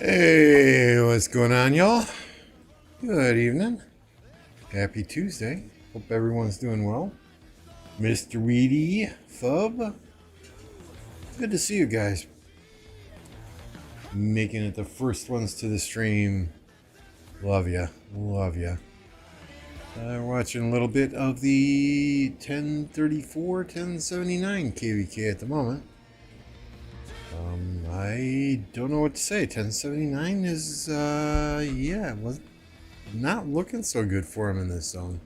Hey, what's going on, y'all? Good evening. Happy Tuesday. Hope everyone's doing well. Mr. Weedy, Fub. Good to see you guys. Making it the first ones to the stream. Love ya. Love ya. We're watching a little bit of the 1034, 1079 KvK at the moment. I don't know what to say. 1079 is, yeah, was not looking so good for him in this zone.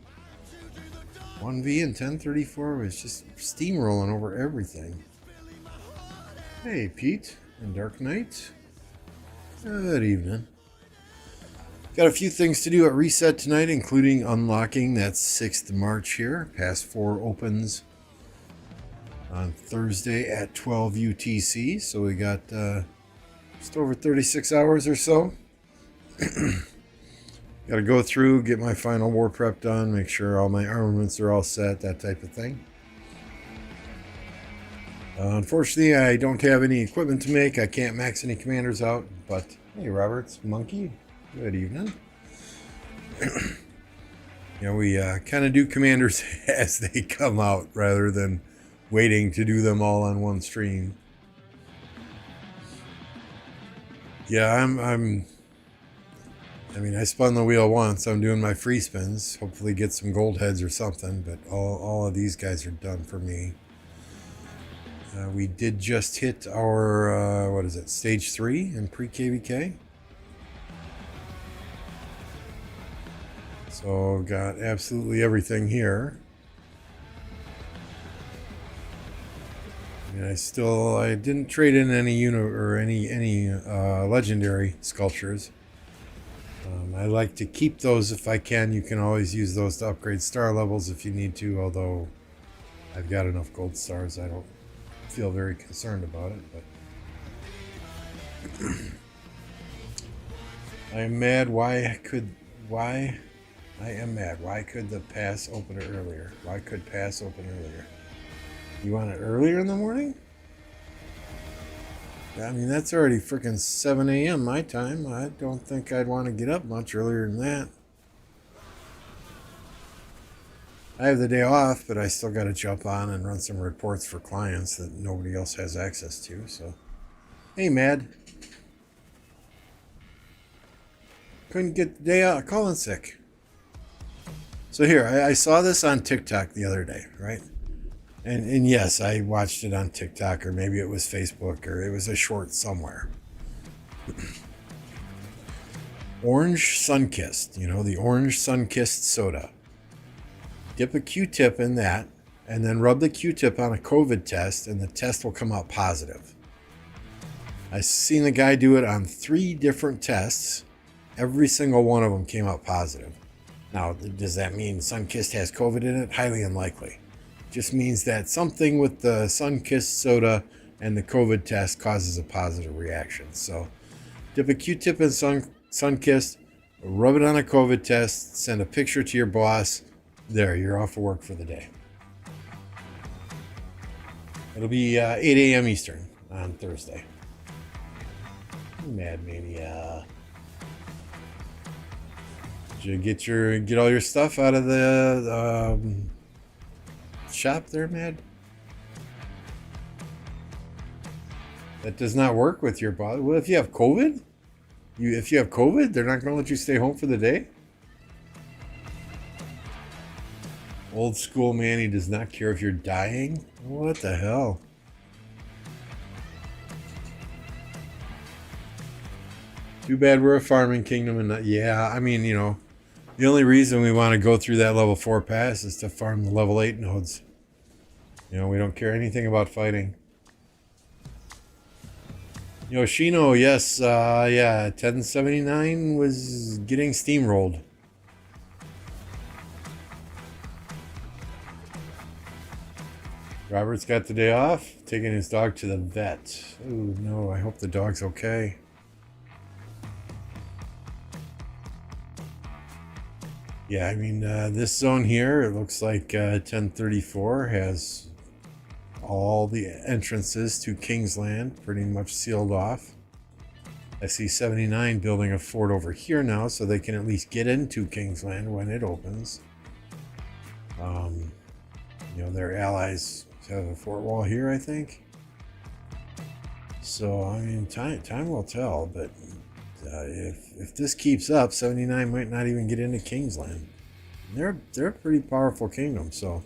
1V and 1034 was just steamrolling over everything. Hey, Pete and Dark Knight. Good evening. Got a few things to do at Reset tonight, including unlocking that 6th March here. Past 4 opens on Thursday at 12 UTC. So we got just over 36 hours or so. Got to go through, get my final war prep done, make sure all my armaments are all set, that type of thing. Unfortunately, I don't have any equipment to make. I can't max any commanders out. But hey, Roberts, Monkey, good evening. We kind of do commanders as they come out rather than waiting to do them all on one stream. Yeah, I spun the wheel once. I'm doing my free spins. Hopefully get some gold heads or something. But all of these guys are done for me. We did just hit our, stage 3 in pre-KvK. So got absolutely everything here. And I didn't trade in any legendary sculptures. I like to keep those if I can. You can always use those to upgrade star levels if you need to, although I've got enough gold stars. I don't feel very concerned about it, but I am mad. Why could the pass open earlier? Why could pass open earlier? You want it earlier in the morning? I mean, that's already freaking 7 a.m. my time. I don't think I'd want to get up much earlier than that. I have the day off, but I still got to jump on and run some reports for clients that nobody else has access to. So, hey, Mad. Couldn't get the day out. Calling sick. So here, I saw this on TikTok the other day, right? And yes, I watched it on TikTok, or maybe it was Facebook, or it was a short somewhere. Orange Sunkissed, the orange Sunkissed soda. Dip a Q-tip in that, and then rub the Q-tip on a COVID test, and the test will come out positive. I've seen the guy do it on 3 different tests. Every single one of them came out positive. Now, does that mean Sunkissed has COVID in it? Highly unlikely. Just means that something with the Sunkissed soda and the COVID test causes a positive reaction. So dip a Q-tip in Sunkissed, rub it on a COVID test, send a picture to your boss. There, you're off of work for the day. It'll be 8 a.m. Eastern on Thursday. Mad Mania. Did you get all your stuff out of the shop there, Mad? That does not work with your body. Well, if you have COVID, they're not going to let you stay home for the day. Old school man, he does not care if you're dying. What the hell? Too bad we're a farming kingdom and not. Yeah, I mean, the only reason we want to go through that level 4 pass is to farm the level 8 nodes. We don't care anything about fighting. Yoshino, yes, 1079 was getting steamrolled. Robert's got the day off, taking his dog to the vet. Oh no, I hope the dog's okay. Yeah, I mean, this zone here, it looks like 1034 has all the entrances to Kingsland pretty much sealed off. I see 79 building a fort over here now, so they can at least get into Kingsland when it opens. You know, their allies have a fort wall here, I think. So, I mean, time will tell, but if this keeps up, 79 might not even get into Kingsland. They're a pretty powerful kingdom, so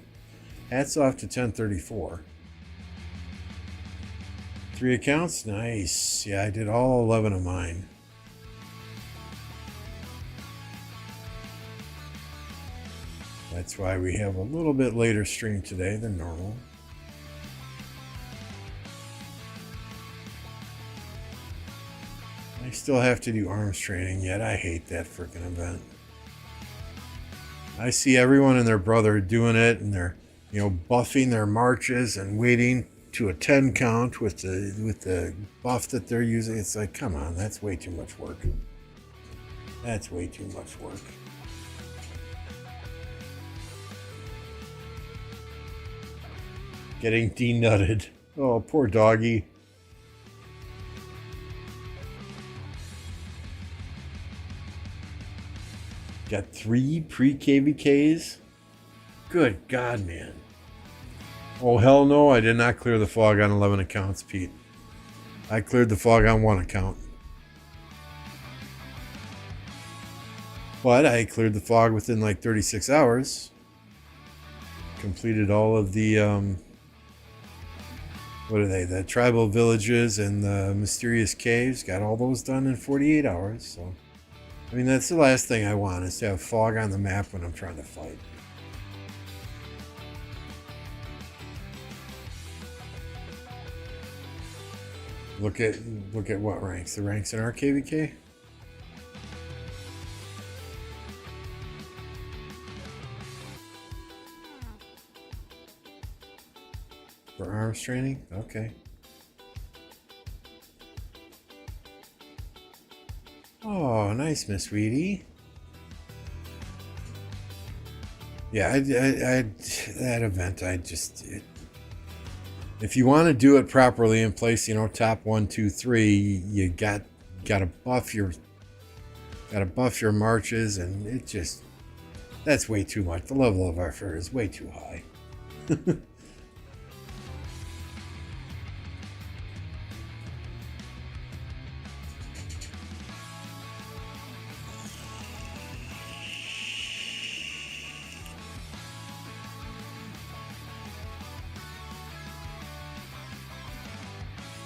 hats off to 1034. 3 accounts, nice. Yeah, I did all 11 of mine. That's why we have a little bit later stream today than normal. I still have to do arms training yet. I hate that freaking event. I see everyone and their brother doing it, and they're, you know, buffing their marches and waiting to a 10 count with the buff that they're using. It's like, come on, that's way too much work. That's way too much work. Getting denutted. Oh, poor doggy. Got 3 pre-KvKs? Good God, man. Oh, hell no, I did not clear the fog on 11 accounts, Pete. I cleared the fog on 1 account. But I cleared the fog within like 36 hours. Completed all of the, what are they? The tribal villages and the mysterious caves. Got all those done in 48 hours, so... I mean, that's the last thing I want, is to have fog on the map when I'm trying to fight. Look at what ranks. The ranks in our KvK? For arms training? Okay. Oh, nice, Miss Reedy. Yeah, that event, if you want to do it properly in place, you know, top 1, 2, 3, you gotta buff your marches, and it just, that's way too much. The level of effort is way too high.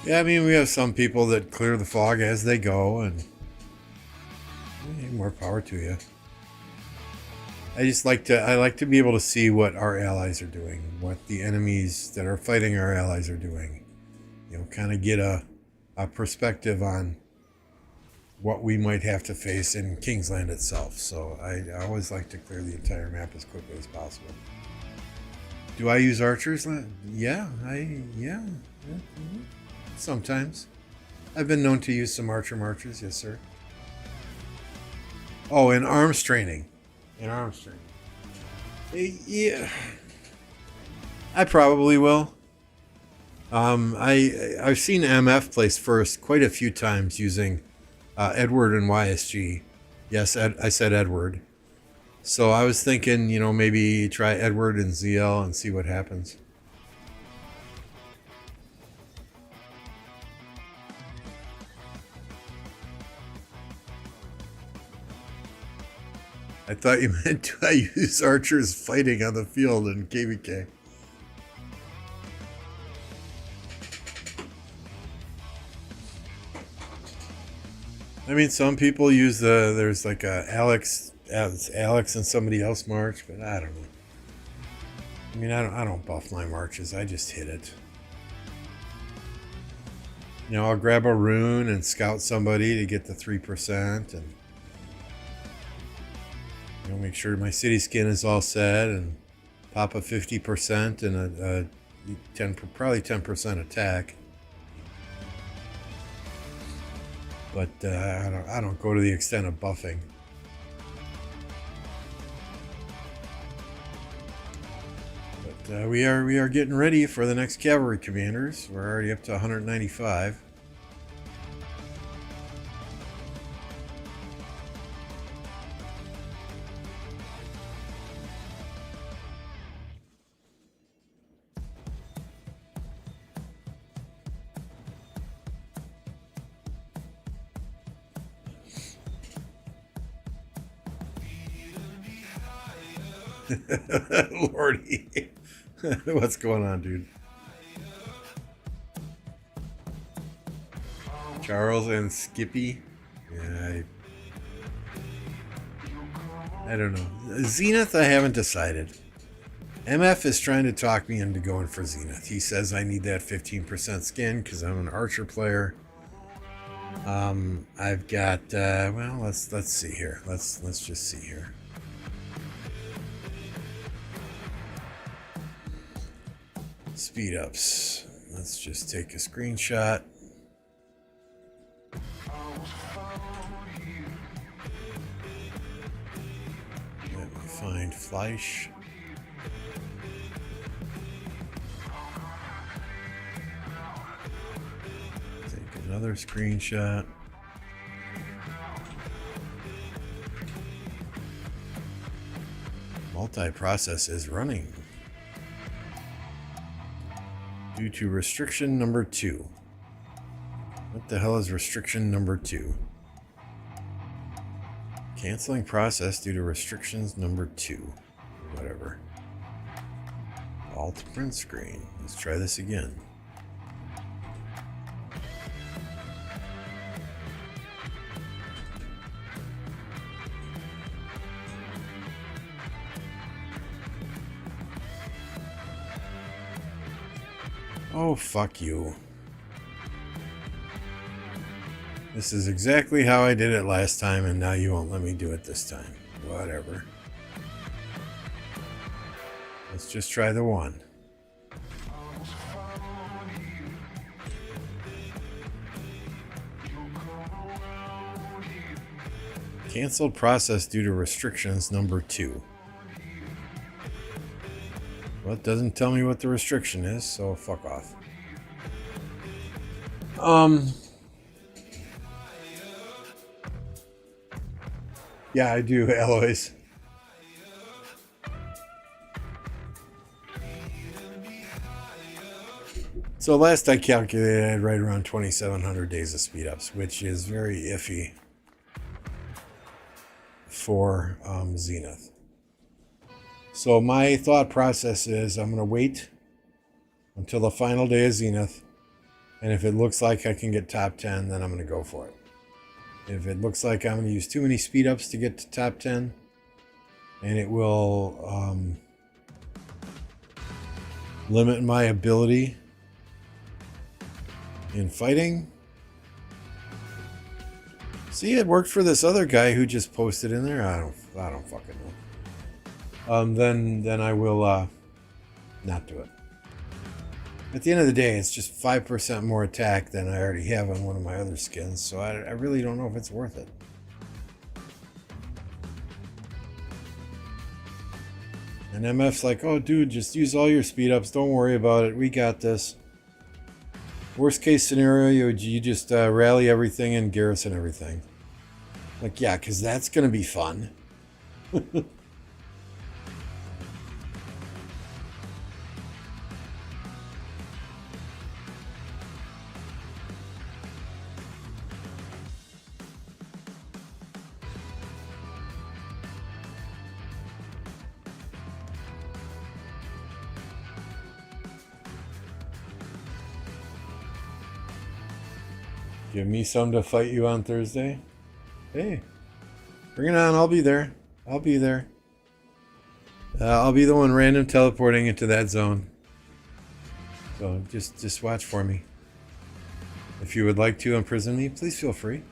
Yeah, I mean, we have some people that clear the fog as they go, and more power to you. I like to be able to see what our allies are doing, what the enemies that are fighting our allies are doing. You know, kind of get a perspective on what we might have to face in Kingsland itself. So I always like to clear the entire map as quickly as possible. Do I use archers? Yeah. Mm-hmm. Sometimes. I've been known to use some archer marches, yes sir. Oh, in arms training. Yeah. I probably will. I've seen MF place first quite a few times using Edward and YSG. Yes, I said Edward. So I was thinking, you know, maybe try Edward and ZL and see what happens. I thought you meant, do I use archers fighting on the field in KvK? I mean, some people use there's like a Alex and somebody else march, but I don't know. I mean, I don't buff my marches. I just hit it. You know, I'll grab a rune and scout somebody to get the 3% and, you know, make sure my city skin is all set and pop a 50% and probably 10% attack. But I don't go to the extent of buffing. But we are getting ready for the next cavalry commanders. We're already up to 195. Lordy. What's going on, dude? Charles and Skippy. Yeah, I don't know. Zenith, I haven't decided. MF is trying to talk me into going for Zenith. He says I need that 15% skin because I'm an archer player. I've got well, let's see here. Let's just see here. Speed ups. Let's just take a screenshot. Let me find Fleisch. Take another screenshot. Multi-process is running due to restriction number 2. What the hell is restriction number 2? Canceling process due to restrictions number 2. Whatever. Alt print screen. Let's try this again. Oh, fuck you. This is exactly how I did it last time, and now you won't let me do it this time. Whatever. Let's just try the 1. Canceled process due to restrictions number 2. Well, it doesn't tell me what the restriction is, so fuck off. Yeah, I do, alloys. So last I calculated, I had right around 2,700 days of speed ups, which is very iffy for Zenith. So my thought process is I'm going to wait until the final day of Zenith, and if it looks like I can get top 10, then I'm going to go for it. If it looks like I'm going to use too many speed ups to get to top 10, and it will limit my ability in fighting. See, it worked for this other guy who just posted in there. I don't fucking know. Then I will not do it. At the end of the day, it's just 5% more attack than I already have on one of my other skins, so I really don't know if it's worth it. And MF's like, oh dude, just use all your speed ups, don't worry about it, we got this. Worst case scenario, you just rally everything and garrison everything. Like, yeah, because that's going to be fun. Give me some to fight you on Thursday. Hey, bring it on. I'll be there. I'll be there. I'll be the one random teleporting into that zone. So just watch for me. If you would like to imprison me, please feel free.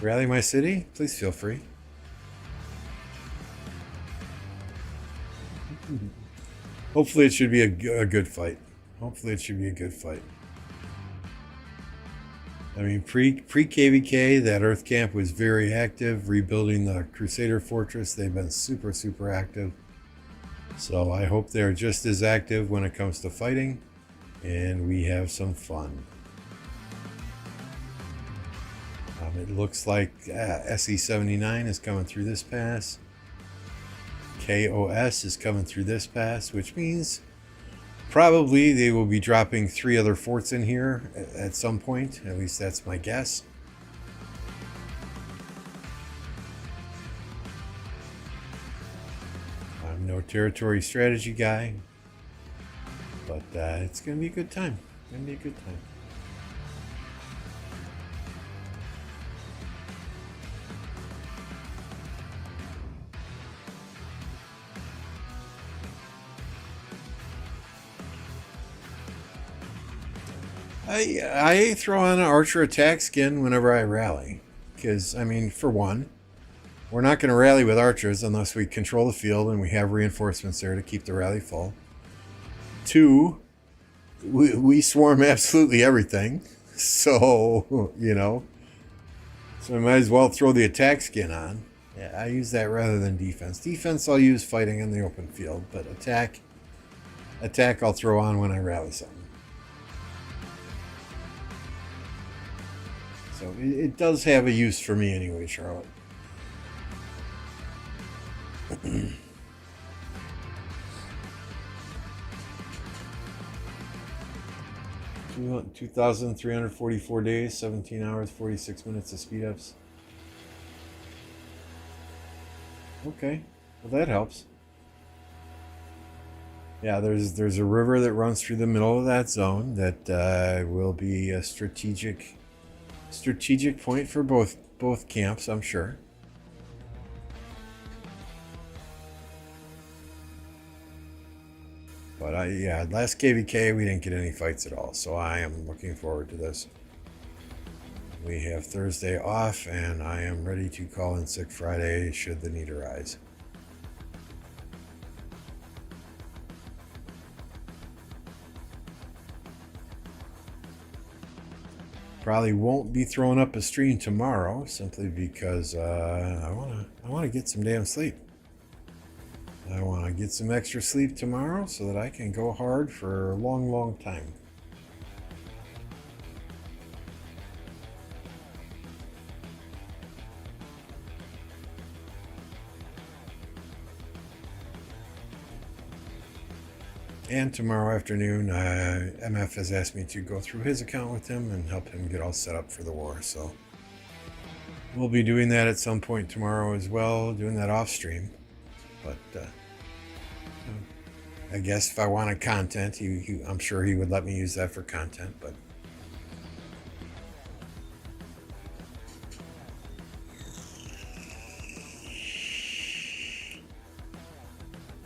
Rally my city, please feel free. Hopefully it should be a good fight. Hopefully it should be a good fight. I mean, pre-KvK, that Earth camp was very active, rebuilding the Crusader Fortress. They've been super, super active. So I hope they're just as active when it comes to fighting, and we have some fun. It looks like SE79 is coming through this pass. KOS is coming through this pass, which means probably they will be dropping 3 other forts in here at some point. At least that's my guess. no territory strategy guy. But it's going to be a good time. It's going to be a good time. I throw on an archer attack skin whenever I rally. Because, I mean, for one, we're not going to rally with archers unless we control the field and we have reinforcements there to keep the rally full. Two, we swarm absolutely everything. So, you know. So I might as well throw the attack skin on. Yeah, I use that rather than defense. Defense I'll use fighting in the open field. But attack I'll throw on when I rally something. So it does have a use for me anyway, Charlotte. 2,344 days, 17 hours, 46 minutes of speed ups. Okay, well that helps. Yeah, there's a river that runs through the middle of that zone that will be a strategic point for both camps, I'm sure. But last KvK we didn't get any fights at all, so I am looking forward to this. We have Thursday off, and I am ready to call in sick Friday should the need arise. Probably won't be throwing up a stream tomorrow, simply because I wanna get some damn sleep. I want to get some extra sleep tomorrow so that I can go hard for a long, long time. And tomorrow afternoon, MF has asked me to go through his account with him and help him get all set up for the war. So we'll be doing that at some point tomorrow as well, doing that off stream. But I guess if I wanted content, I'm sure he would let me use that for content. But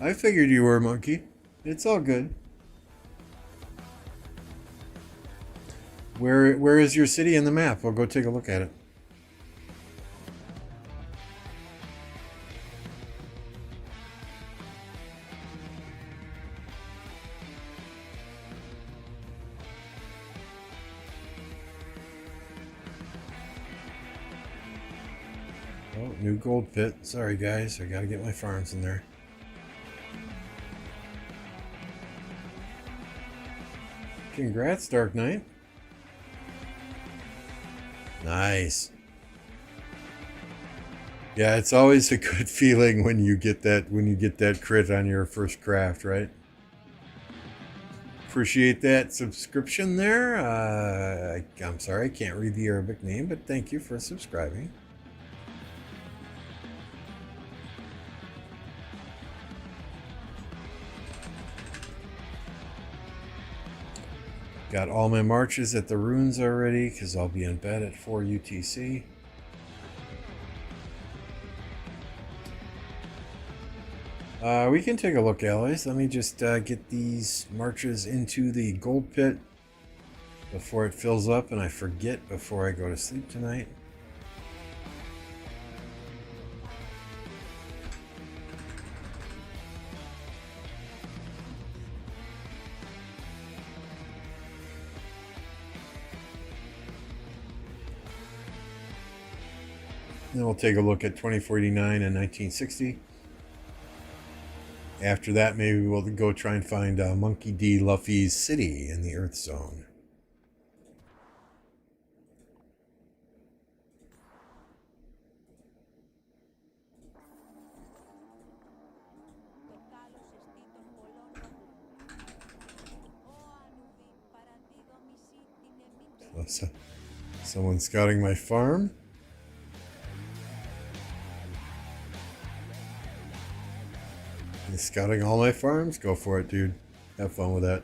I figured you were, Monkey. It's all good. Where is your city in the map? We'll go take a look at it. Oh, new gold pit. Sorry guys, I gotta get my farms in there. Congrats, Dark Knight. Nice. Yeah, it's always a good feeling when you get that crit on your first craft, right? Appreciate that subscription there. I'm sorry, I can't read the Arabic name, but thank you for subscribing. Got all my marches at the runes already because I'll be in bed at 4 UTC. We can take a look, allies. Let me just get these marches into the gold pit before it fills up and I forget before I go to sleep tonight. Then we'll take a look at 2049 and 1960. After that, maybe we'll go try and find Monkey D. Luffy's city in the Earth Zone. So, someone's scouting my farm. Scouting all my farms? Go for it, dude. Have fun with that.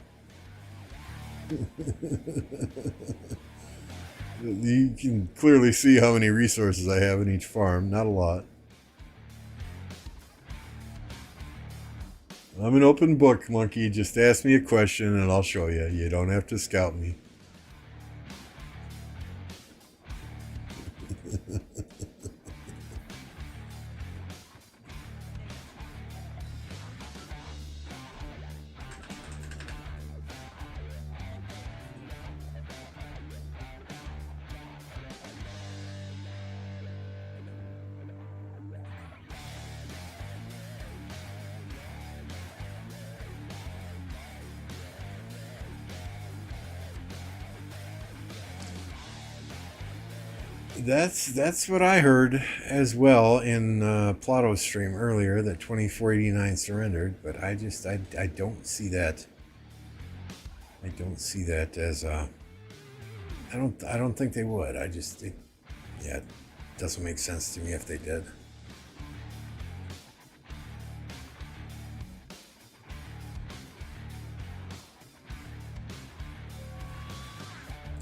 You can clearly see how many resources I have in each farm. Not a lot. I'm an open book, monkey. Just ask me a question and I'll show you. You don't have to scout me. That's what I heard as well in Plato's stream earlier, that 2489 surrendered, but I don't see that. I don't see that as I don't think they would. Yeah, it doesn't make sense to me if they did.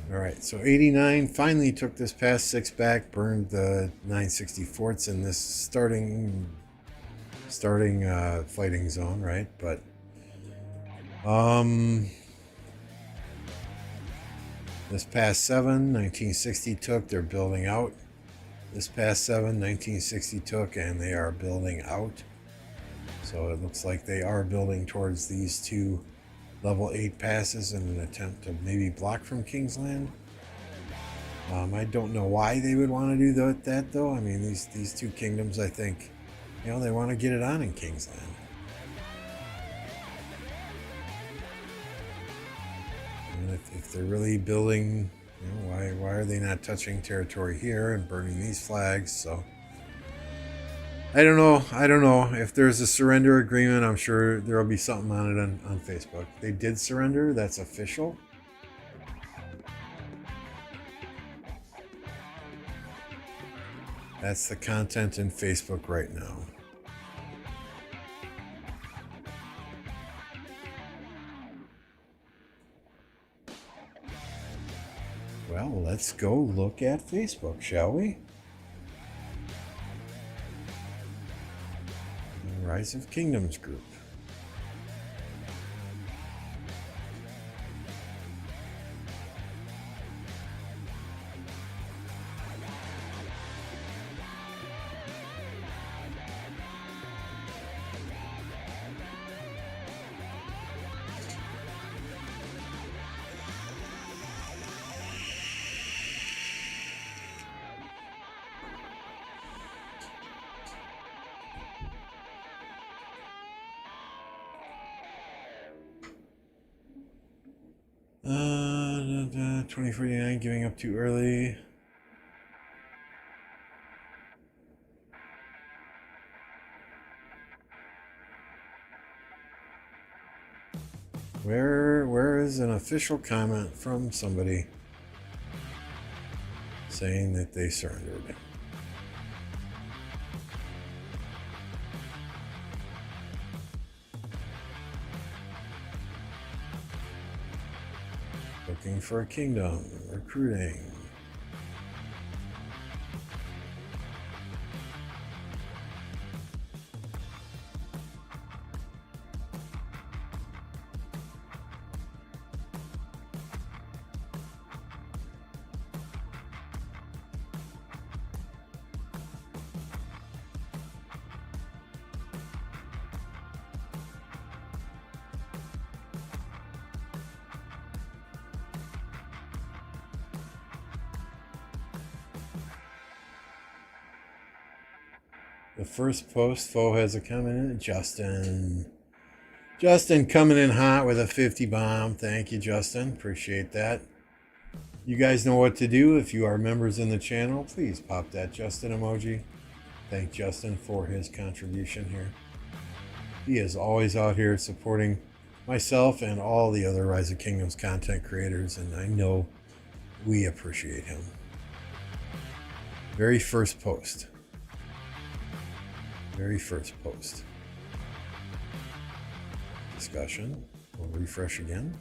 All right, so 89 finally took this past 6 back, burned the 960 forts in this starting fighting zone, right? But this past 7, 1960 took, they're building out. This past 7, 1960 took, and they are building out. So it looks like they are building towards these two level 8 passes in an attempt to maybe block from Kingsland. I don't know why they would want to do that though. I mean, these two kingdoms, I think, they want to get it on in Kingsland. And if they're really building, why are they not touching territory here and burning these flags? So I don't know. If there's a surrender agreement, I'm sure there'll be something on it on Facebook. They did surrender. That's official. That's the content in Facebook right now. Well, let's go look at Facebook, shall we? Rise of Kingdoms group. Uh, 2049 giving up too early. Where is an official comment from somebody saying that they surrendered? Looking for a kingdom, recruiting. The first post, Foe has a comment in. Justin coming in hot with a 50 bomb. Thank you, Justin. Appreciate that. You guys know what to do. If you are members in the channel, please pop that Justin emoji. Thank Justin for his contribution here. He is always out here supporting myself and all the other Rise of Kingdoms content creators, and I know we appreciate him. Very first post. Very first post. discussion. We'll refresh again.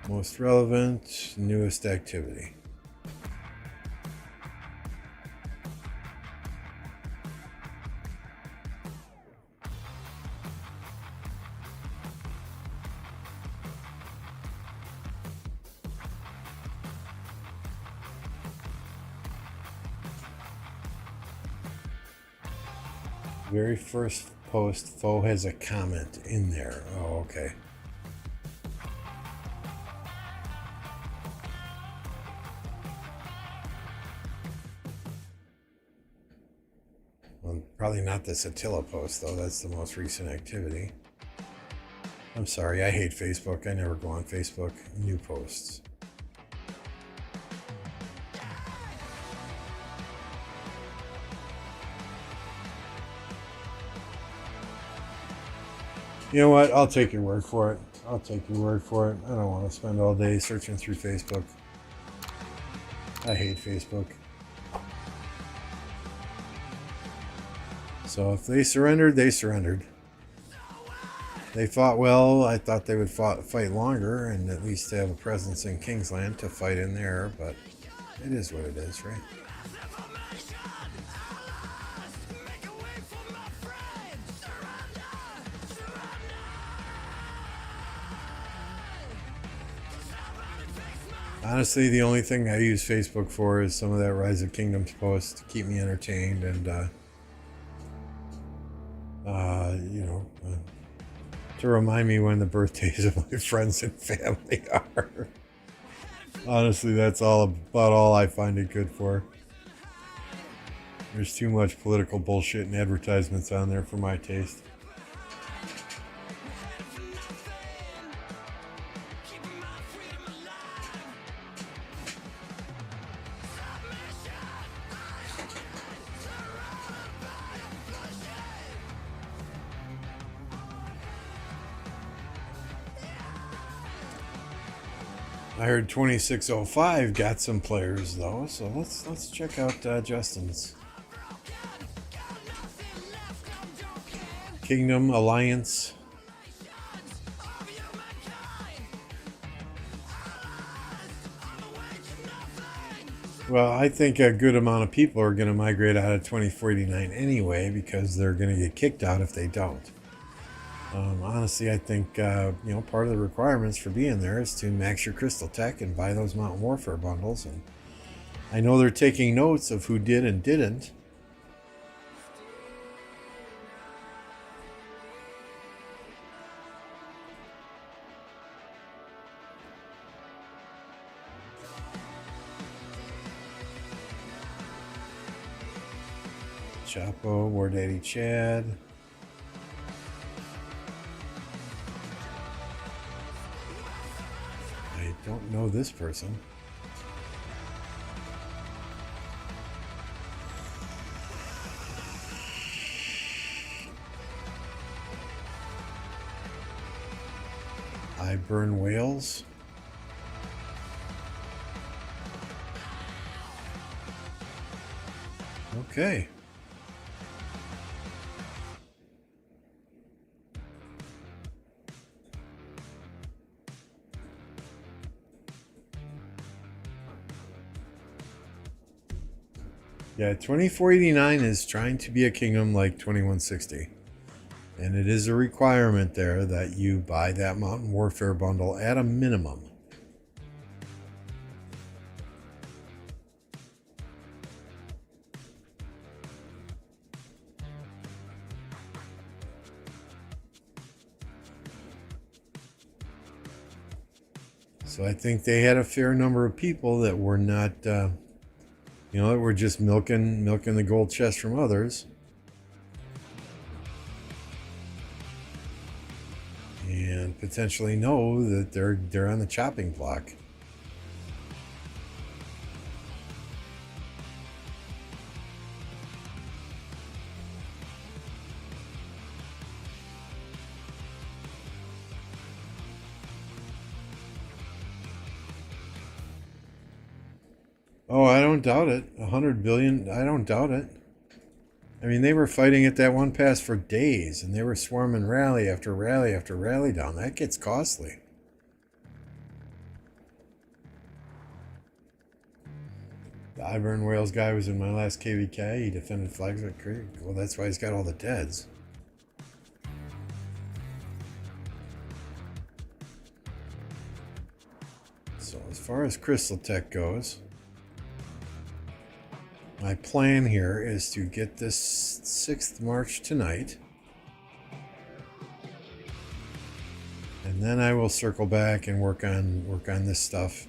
Most relevant, newest activity. Very first post, Foe has a comment in there. Oh, okay. Well, probably not this Attila post, though. That's the most recent activity. I'm sorry, I hate Facebook. I never go on Facebook. New posts. You know what? I'll take your word for it. I don't want to spend all day searching through Facebook. I hate Facebook. So if they surrendered, they surrendered. They fought well. I thought they would fight longer and at least have a presence in Kingsland to fight in there, but it is what it is, right? Honestly, the only thing I use Facebook for is some of that Rise of Kingdoms post to keep me entertained and, to remind me when the birthdays of my friends and family are. Honestly, that's about all I find it good for. There's too much political bullshit and advertisements on there for my taste. I heard 2605 got some players though, so let's check out Justin's Kingdom Alliance. Well, I think a good amount of people are going to migrate out of 2049 anyway because they're going to get kicked out if they don't. Honestly, I think part of the requirements for being there is to max your crystal tech and buy those Mountain Warfare bundles. And I know they're taking notes of who did and didn't. Chapo, War Daddy Chad. I don't know this person. I Burn Whales. Okay. Yeah, 2489 is trying to be a kingdom like 2160. And it is a requirement there that you buy that Mountain Warfare bundle at a minimum. So I think they had a fair number of people that were not, that were just milking the gold chest from others. And potentially know that they're on the chopping block. Oh, I don't doubt it. 100 billion, I don't doubt it. I mean, they were fighting at that one pass for days, and they were swarming rally after rally after rally down. That gets costly. The Ivory Whales guy was in my last KvK. He defended Flagship Creek. Well, that's why he's got all the deads. So as far as Crystal Tech goes, my plan here is to get this 6th March tonight. And then I will circle back and work on this stuff.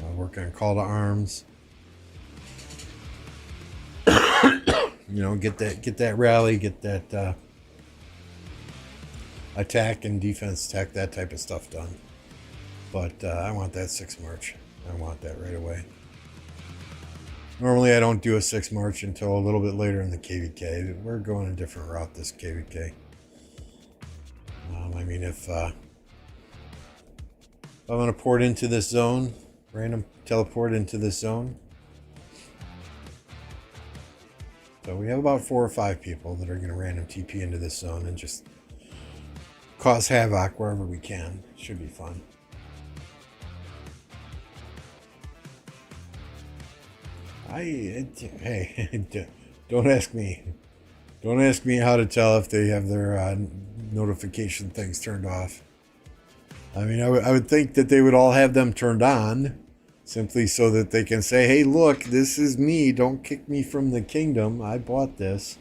I'll work on Call to Arms. You know, get that rally, get that attack and defense tech, that type of stuff done. But I want that 6 March. I want that right away. Normally I don't do a 6 March until a little bit later in the KvK. We're going a different route this KvK. I mean, if I'm going to port into this zone, random teleport into this zone. So we have about 4 or 5 people that are going to random TP into this zone and just cause havoc wherever we can. Should be fun. Hey, don't ask me. Don't ask me how to tell if they have their notification things turned off. I mean, I would think that they would all have them turned on, simply so that they can say, hey, look, this is me. Don't kick me from the kingdom. I bought this.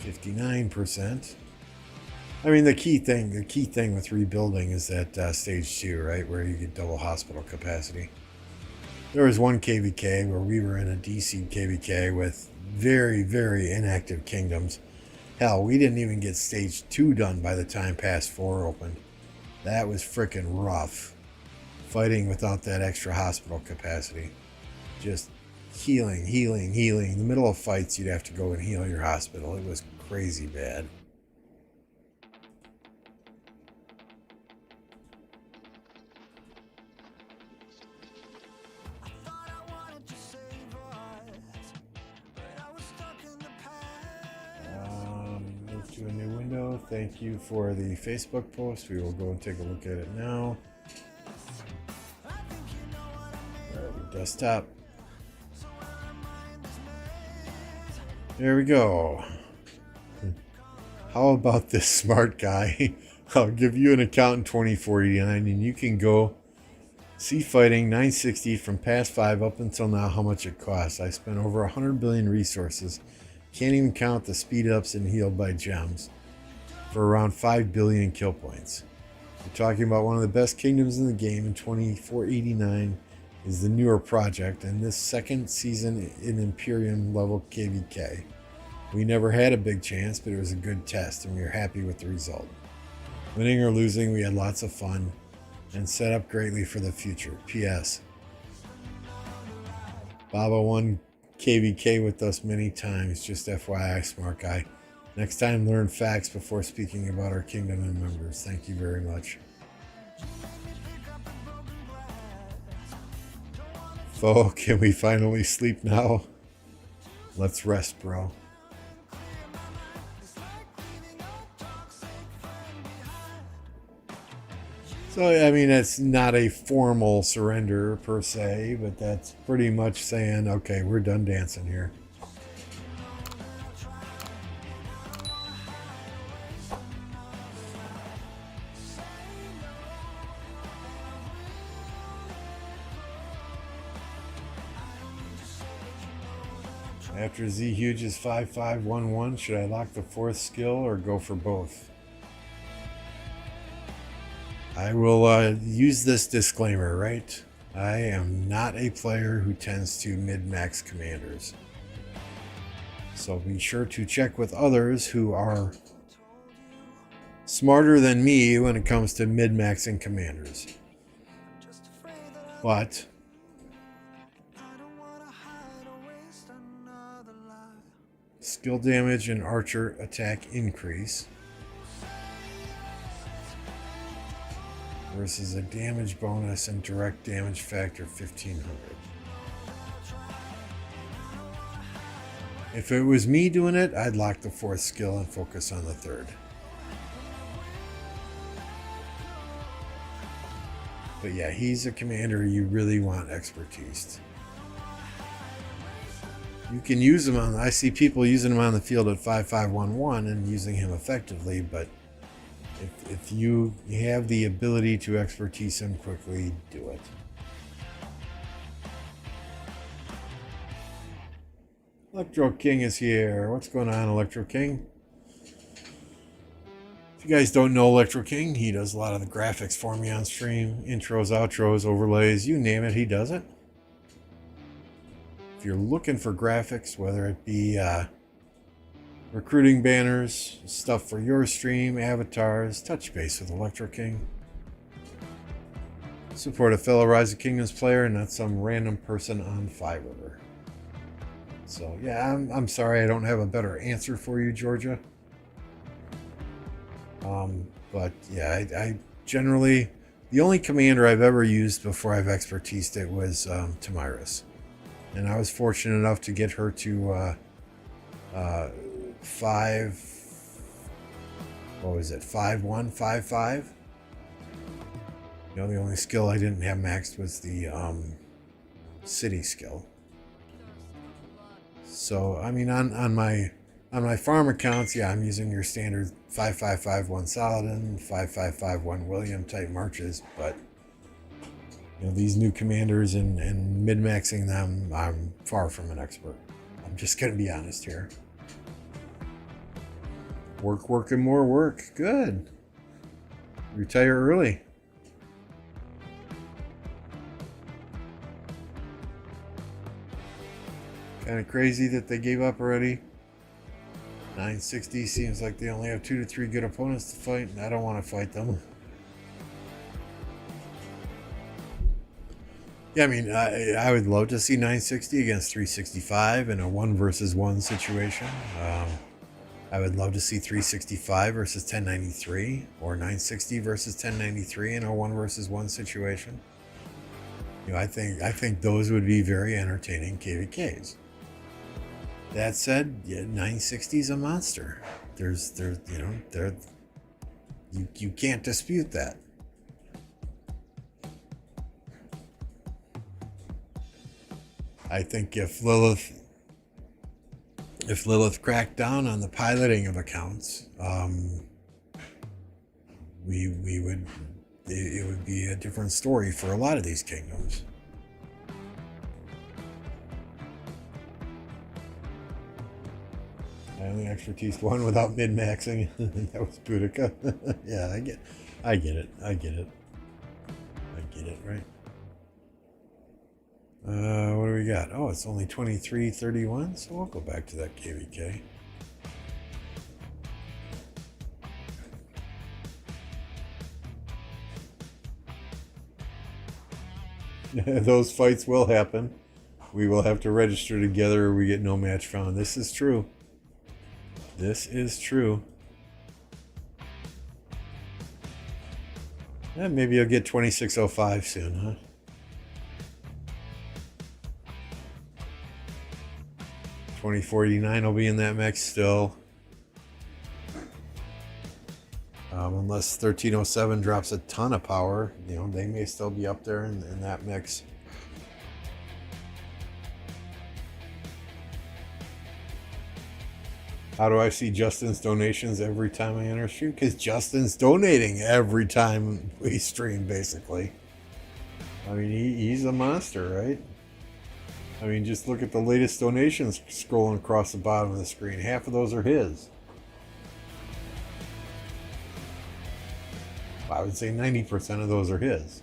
%. I mean, the key thing with rebuilding is that stage 2, right, where you get double hospital capacity. There was one KvK where we were in a DC KvK with very, very inactive kingdoms. Hell, we didn't even get stage 2 done by the time pass 4 opened. That was frickin' rough. Fighting without that extra hospital capacity. Just healing. In the middle of fights, you'd have to go and heal your hospital. It was crazy bad. To a new window. Thank you for the Facebook post. We will go and take a look at it now. Desktop. There we go. How about this smart guy? I'll give you an account in 2489 and you can go see fighting 960 from past 5 up until now how much it costs. I spent over 100 billion resources. Can't even count the speed ups and healed by gems for around 5 billion kill points. We're talking about one of the best kingdoms in the game in 2489 is the newer project and this 2nd season in Imperium level KvK. We never had a big chance, but it was a good test and we were happy with the result. Winning or losing, we had lots of fun and set up greatly for the future. P.S. Baba won KvK with us many times, just FYI, smart guy. Next time, learn facts before speaking about our kingdom and members. Thank you very much. Fo, can we finally sleep now? Let's rest, bro. So, I mean, it's not a formal surrender per se, but that's pretty much saying, okay, we're done dancing here. After Z Huge is 5511, should I lock the 4th skill or go for both? I will use this disclaimer, right? I am not a player who tends to min-max commanders. So be sure to check with others who are smarter than me when it comes to min-maxing commanders. But Skill damage and archer attack increase. Versus a damage bonus and direct damage factor 1500. If it was me doing it, I'd lock the 4th skill and focus on the 3rd. But yeah, he's a commander you really want expertise. You can use him on, I see people using him on the field at 5511 and using him effectively, but if you have the ability to expertise him quickly, do it. Electro King is here. What's going on, Electro King? If you guys don't know Electro King, he does a lot of the graphics for me on stream. Intros, outros, overlays, you name it, he does it. If you're looking for graphics, whether it be recruiting banners, stuff for your stream, avatars, touch base with Electro King. Support a fellow Rise of Kingdoms player, not some random person on Fiverr. So yeah, I'm sorry I don't have a better answer for you, Georgia. But yeah, I generally, the only commander I've ever used before I've expertised it was Tamiris. And I was fortunate enough to get her to 5-1, 5-5. You know, the only skill I didn't have maxed was the city skill. So I mean, on my farm accounts, yeah, I'm using your standard 5-5-5-1 Saladin, 5-5-5-1 William type marches, but you know, these new commanders and mid-maxing them, I'm far from an expert. I'm just gonna be honest here. Work, and more work. Good. Retire early. Kind of crazy that they gave up already. 960 seems like they only have 2 to 3 good opponents to fight, and I don't want to fight them. Yeah, I mean, I would love to see 960 against 365 in a 1 versus 1 situation. I would love to see 365 versus 1093 or 960 versus 1093 in a 1 versus 1 situation. You know, I think those would be very entertaining KvKs. That said, yeah, 960 is a monster. You can't dispute that. I think if Lilith cracked down on the piloting of accounts, it would be a different story for a lot of these kingdoms. I only expertise 1 without mid-maxing. That was Boudica. Yeah, I get it, right? What do we got? Oh, it's only 23:31, so we'll go back to that KvK. Those fights will happen. We will have to register together or we get no match found. This is true. This is true. Yeah, maybe you'll get 2605 soon, huh? $20.49 will be in that mix still. Unless 1307 drops a ton of power, you know, they may still be up there in that mix. How do I see Justin's donations every time I enter stream? Because Justin's donating every time we stream, basically. I mean, he's a monster, right? I mean, just look at the latest donations scrolling across the bottom of the screen. Half of those are his. I would say 90% of those are his.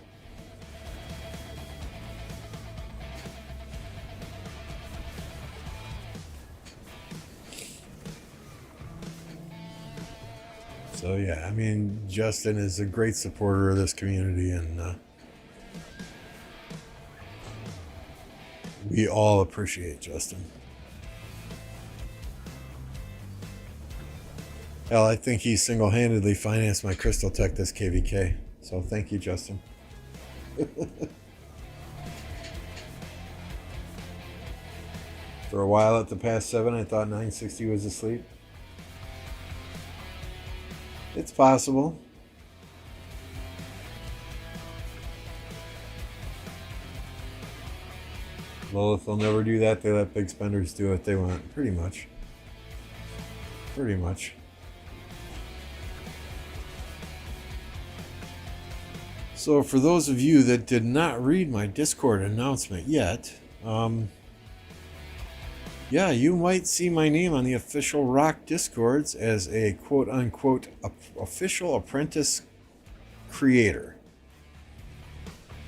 So yeah, I mean, Justin is a great supporter of this community, and we all appreciate Justin. Hell, I think he single-handedly financed my Crystal Tech this KvK. So thank you, Justin. For a while at the past 7, I thought 960 was asleep. It's possible. Lilith will never do that. They let big spenders do what they want. Pretty much. Pretty much. So for those of you that did not read my Discord announcement yet, yeah, you might see my name on the official Rock Discords as a quote-unquote official apprentice creator.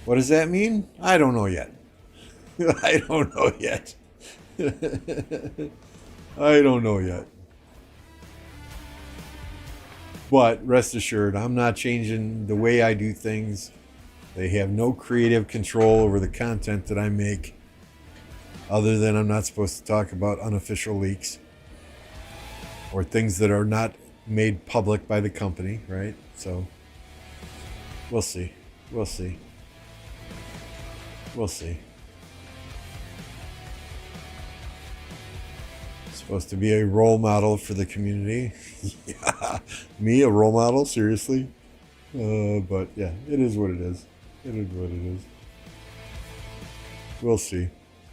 What does that mean? I don't know yet. I don't know yet. I don't know yet. But rest assured, I'm not changing the way I do things. They have no creative control over the content that I make, other than I'm not supposed to talk about unofficial leaks or things that are not made public by the company, right? So we'll see. We'll see. We'll see. Supposed to be a role model for the community. Yeah, me a role model? Seriously? But yeah, it is what it is. It is what it is. We'll see.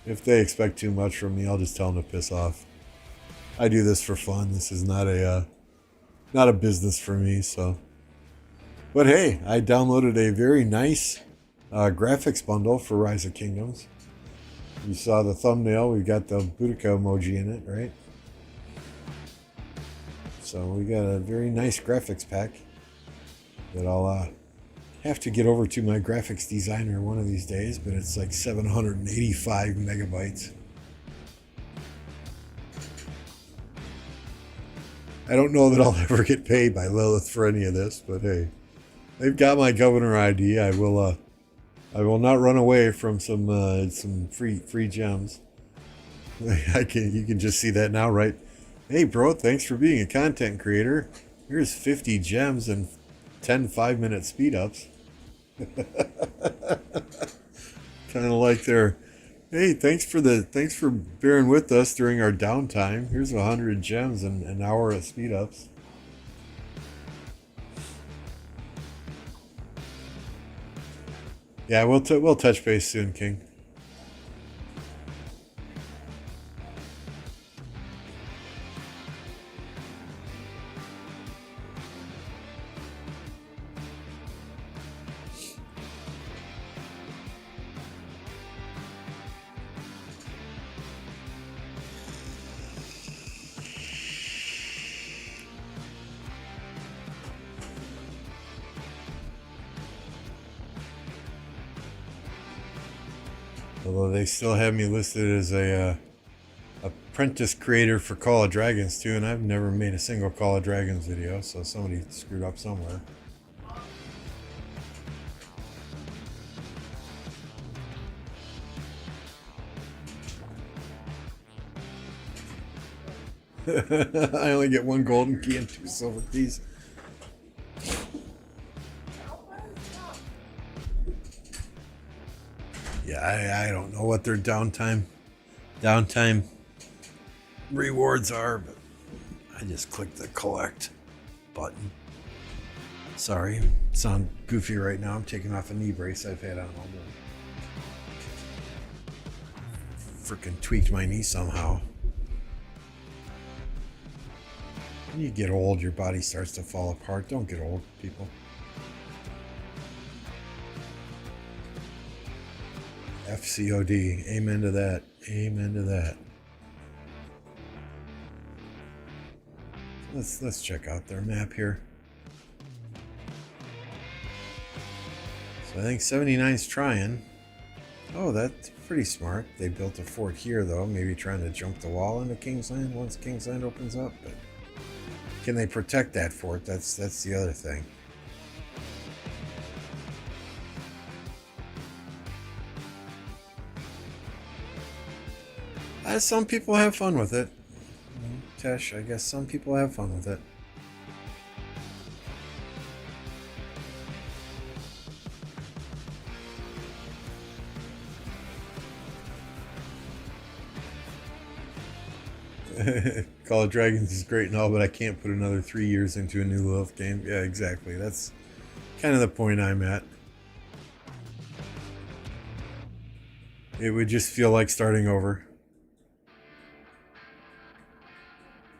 If they expect too much from me, I'll just tell them to piss off. I do this for fun. This is not a business for me. So, but hey, I downloaded a very nice graphics bundle for Rise of Kingdoms. You saw the thumbnail. We've got the Boudica emoji in it, right? So we got a very nice graphics pack that I'll have to get over to my graphics designer one of these days, but it's like 785 megabytes. I don't know that I'll ever get paid by Lilith for any of this, but hey, they've got my governor ID. I will not run away from some free gems. You can just see that now, right? Hey bro, thanks for being a content creator. Here's 50 gems and 10 5-minute speed ups. Kind of like their, hey, thanks for bearing with us during our downtime. Here's 100 gems and an hour of speed ups. Yeah, we'll touch base soon, King. Although they still have me listed as a apprentice creator for Call of Dragons too, and I've never made a single Call of Dragons video, so somebody screwed up somewhere. I only get 1 golden key and 2 silver keys. Yeah, I don't know what their downtime rewards are, but I just clicked the collect button. Sorry, sound goofy right now. I'm taking off a knee brace I've had on all day. Freaking tweaked my knee somehow. When you get old, your body starts to fall apart. Don't get old, people. FCOD. Amen to that. Amen to that. Let's check out their map here. So I think 79's trying. Oh, that's pretty smart. They built a fort here, though. Maybe trying to jump the wall into Kingsland once Kingsland opens up. But can they protect that fort? That's the other thing. Some people have fun with it. Tesh, I guess some people have fun with it. Call of Dragons is great and all, but I can't put another 3 years into a new Lilith game. Yeah, exactly. That's kind of the point I'm at. It would just feel like starting over.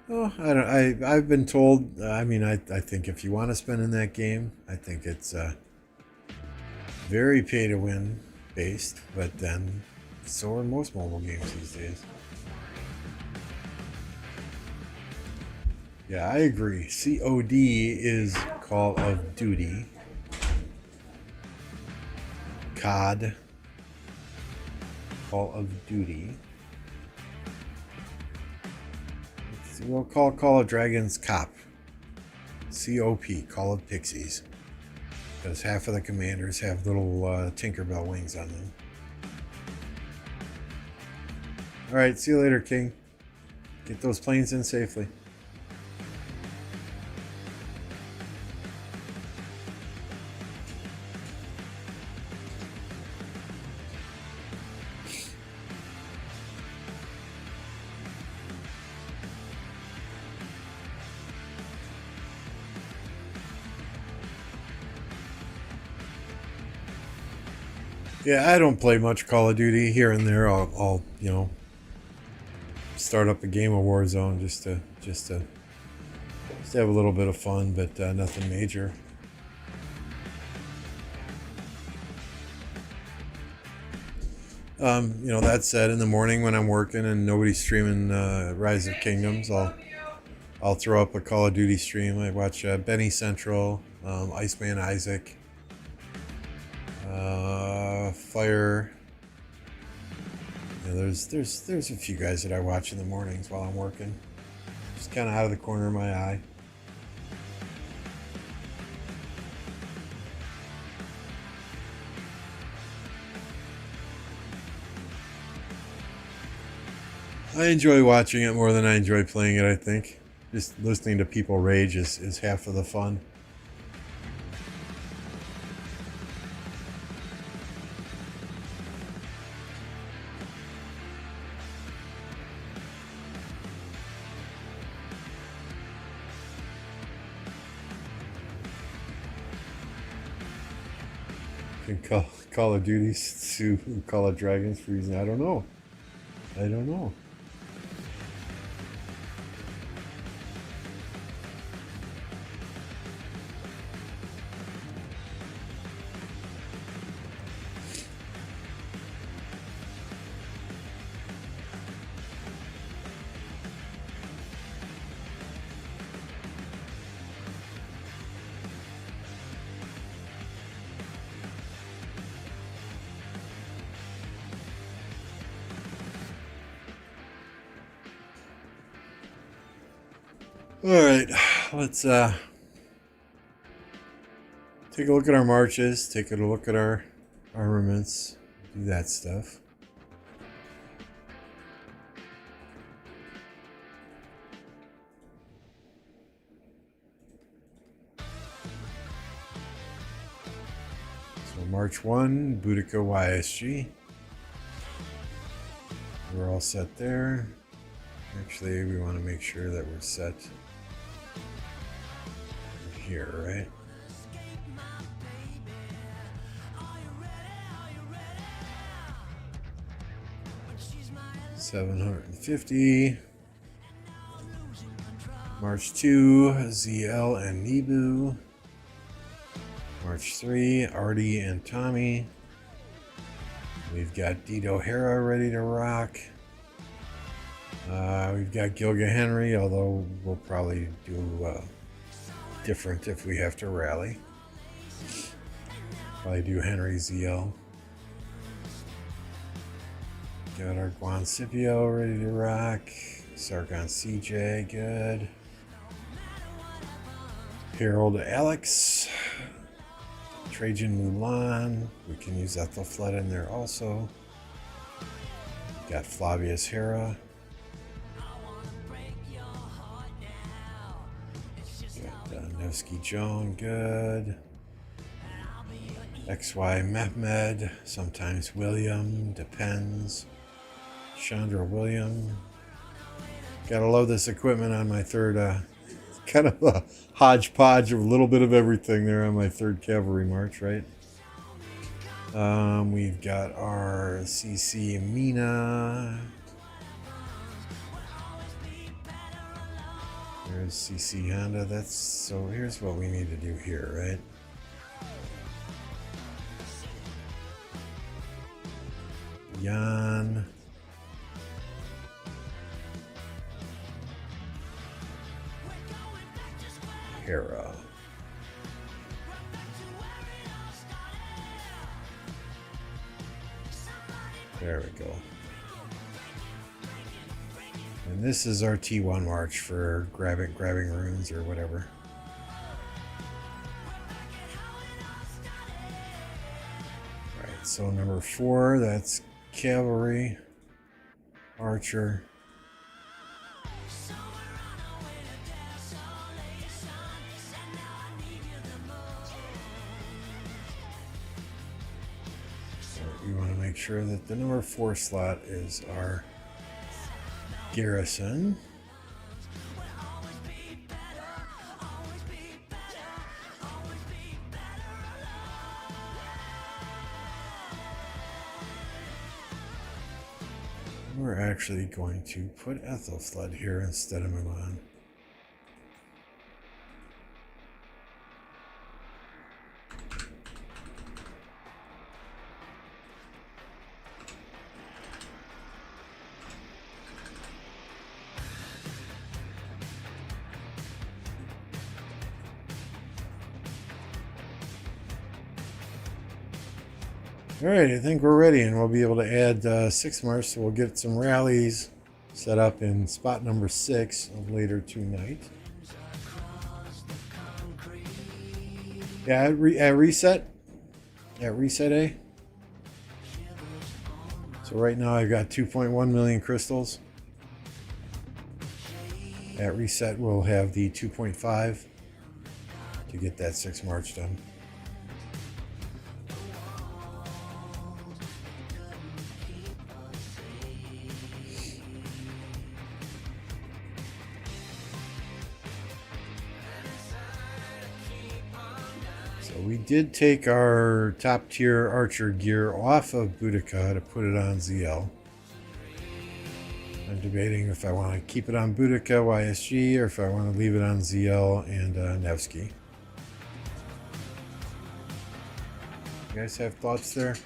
Oh, I've been told. I mean, I think if you want to spend in that game, I think it's very pay to win based. But then, so are most mobile games these days. Yeah, I agree. COD is Call of Duty. COD. Call of Duty. We'll call Call of Dragons COP. COP, Call of Pixies. Because half of the commanders have little Tinkerbell wings on them. Alright, see you later, King. Get those planes in safely. Yeah, I don't play much Call of Duty. Here and there, I'll you know, start up a game of Warzone just to have a little bit of fun, but nothing major. You know, that said, in the morning when I'm working and nobody's streaming Rise of Kingdoms, I'll throw up a Call of Duty stream. I watch Benny Central, Iceman Isaac. Fire. Yeah, there's a few guys that I watch in the mornings while I'm working. Just kind of out of the corner of my eye. I enjoy watching it more than I enjoy playing it, I think. Just listening to people rage is half of the fun. Call of Duty to Call of Dragons for reason I don't know. I don't know. All right, let's take a look at our marches, take a look at our armaments, do that stuff. So March 1, Boudica YSG. We're all set there. Actually, we want to make sure that we're set here, right? $750. March 2, ZL and Nebu. March 3, Artie and Tommy. We've got Dito Hera ready to rock. We've got Gilga Henry, although we'll probably do different if we have to rally. Probably do Henry ZL. Got our Guan Scipio ready to rock. Sargon CJ, good. Harold Alex. Trajan Mulan. We can use Ethelfled in there also. Got Flavius Hera. Nevsky Joan, good. XY Mehmed, sometimes William, depends. Chandra William. Gotta love this equipment on my third, kind of a hodgepodge of a little bit of everything there on my third cavalry march, right? We've got our CC Mina. There's CC Honda. So here's what we need to do here, right? Jan. Hera. There we go. And this is our T1 march for grabbing runes or whatever. Alright, so number 4, that's cavalry, archer. We want to make sure that the number 4 slot is our garrison. We're actually going to put Ethelfled here instead of Milan. Alright, I think we're ready, and we'll be able to add 6 march, so we'll get some rallies set up in spot number 6 of later tonight. Yeah, at reset A. So right now I've got 2.1 million crystals. At reset we'll have the 2.5 to get that 6 march done. We did take our top tier archer gear off of Boudica to put it on ZL. I'm debating if I want to keep it on Boudica YSG or if I want to leave it on ZL and Nevsky. You guys have thoughts there?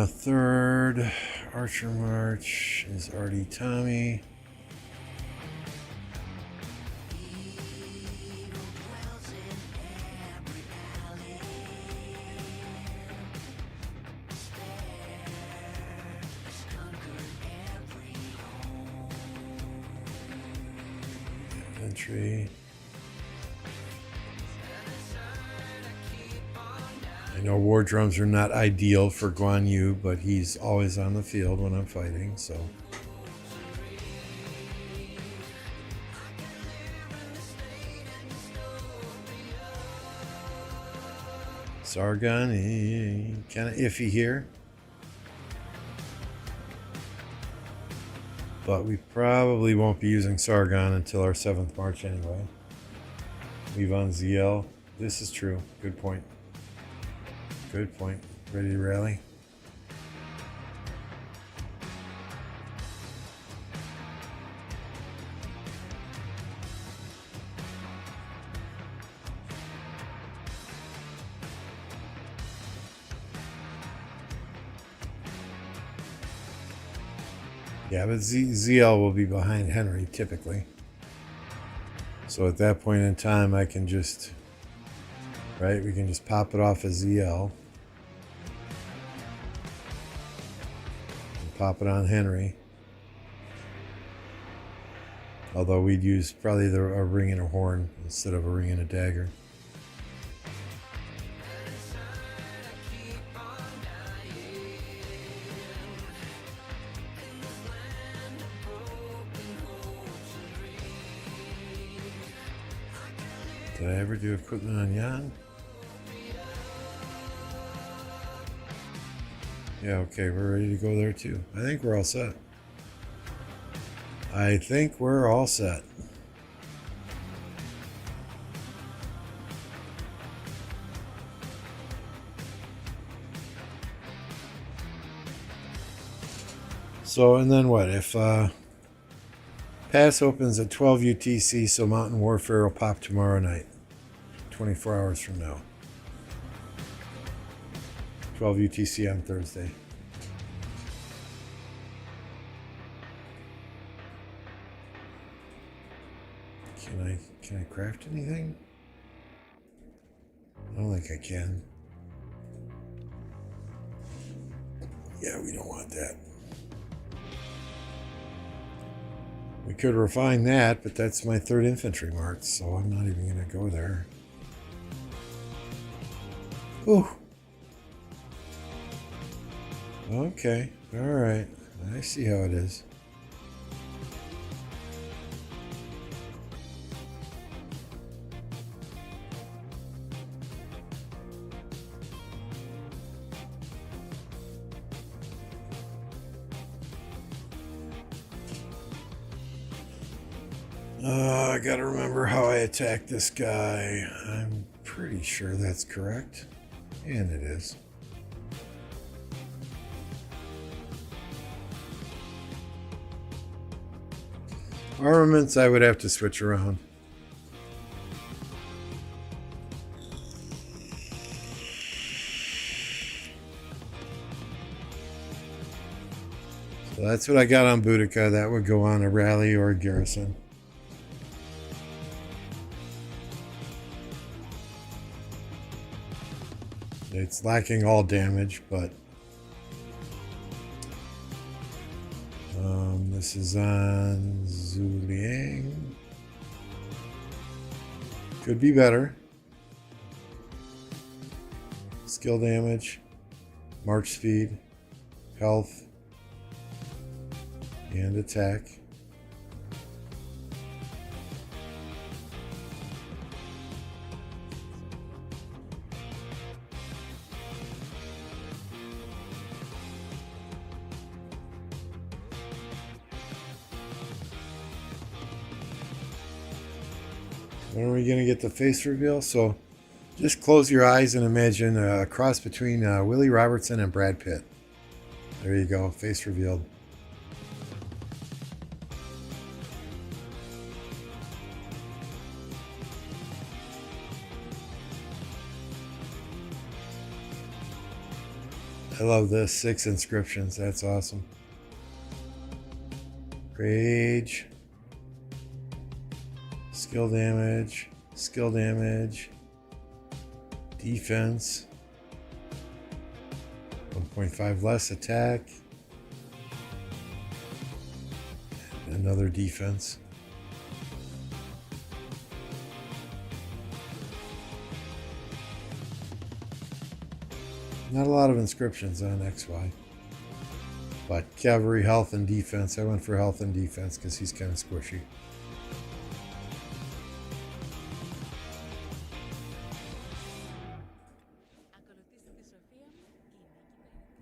Third archer march is already Tommy. Entry. I know war drums are not ideal for Guan Yu, but he's always on the field when I'm fighting, so. Sargon, kind of iffy here. But we probably won't be using Sargon until our 7th march anyway. Leave on ZL. This is true. Good point. Good point. Ready to rally? Yeah, but ZL will be behind Henry typically. So at that point in time, I can just, right, we can just pop it off as ZL. And pop it on Henry. Although we'd use probably a ring and a horn instead of a ring and a dagger. Did I ever do equipment on Jan? Yeah, okay, we're ready to go there too. I think we're all set. I think we're all set. So, and then what? If pass opens at 12 UTC, so Mountain Warfare will pop tomorrow night, 24 hours from now. 12 UTC on Thursday. Can I craft anything? I don't think I can. Yeah, we don't want that. We could refine that, but that's my 3rd infantry march, so I'm not even going to go there. Ooh. Okay, alright. I see how it is. I gotta remember how I attacked this guy. I'm pretty sure that's correct. And it is. Armaments I would have to switch around. So that's what I got on Boudica. That would go on a rally or a garrison. It's lacking all damage, but this is on Zuliang. Could be better. Skill damage, march speed, health, and attack. When are we going to get the face reveal? So just close your eyes and imagine a cross between Willie Robertson and Brad Pitt. There you go, face revealed. I love this, 6 inscriptions, that's awesome. Rage. Skill damage, defense, 1.5 less attack, and another defense. Not a lot of inscriptions on XY, but cavalry, health, and defense. I went for health and defense because he's kind of squishy.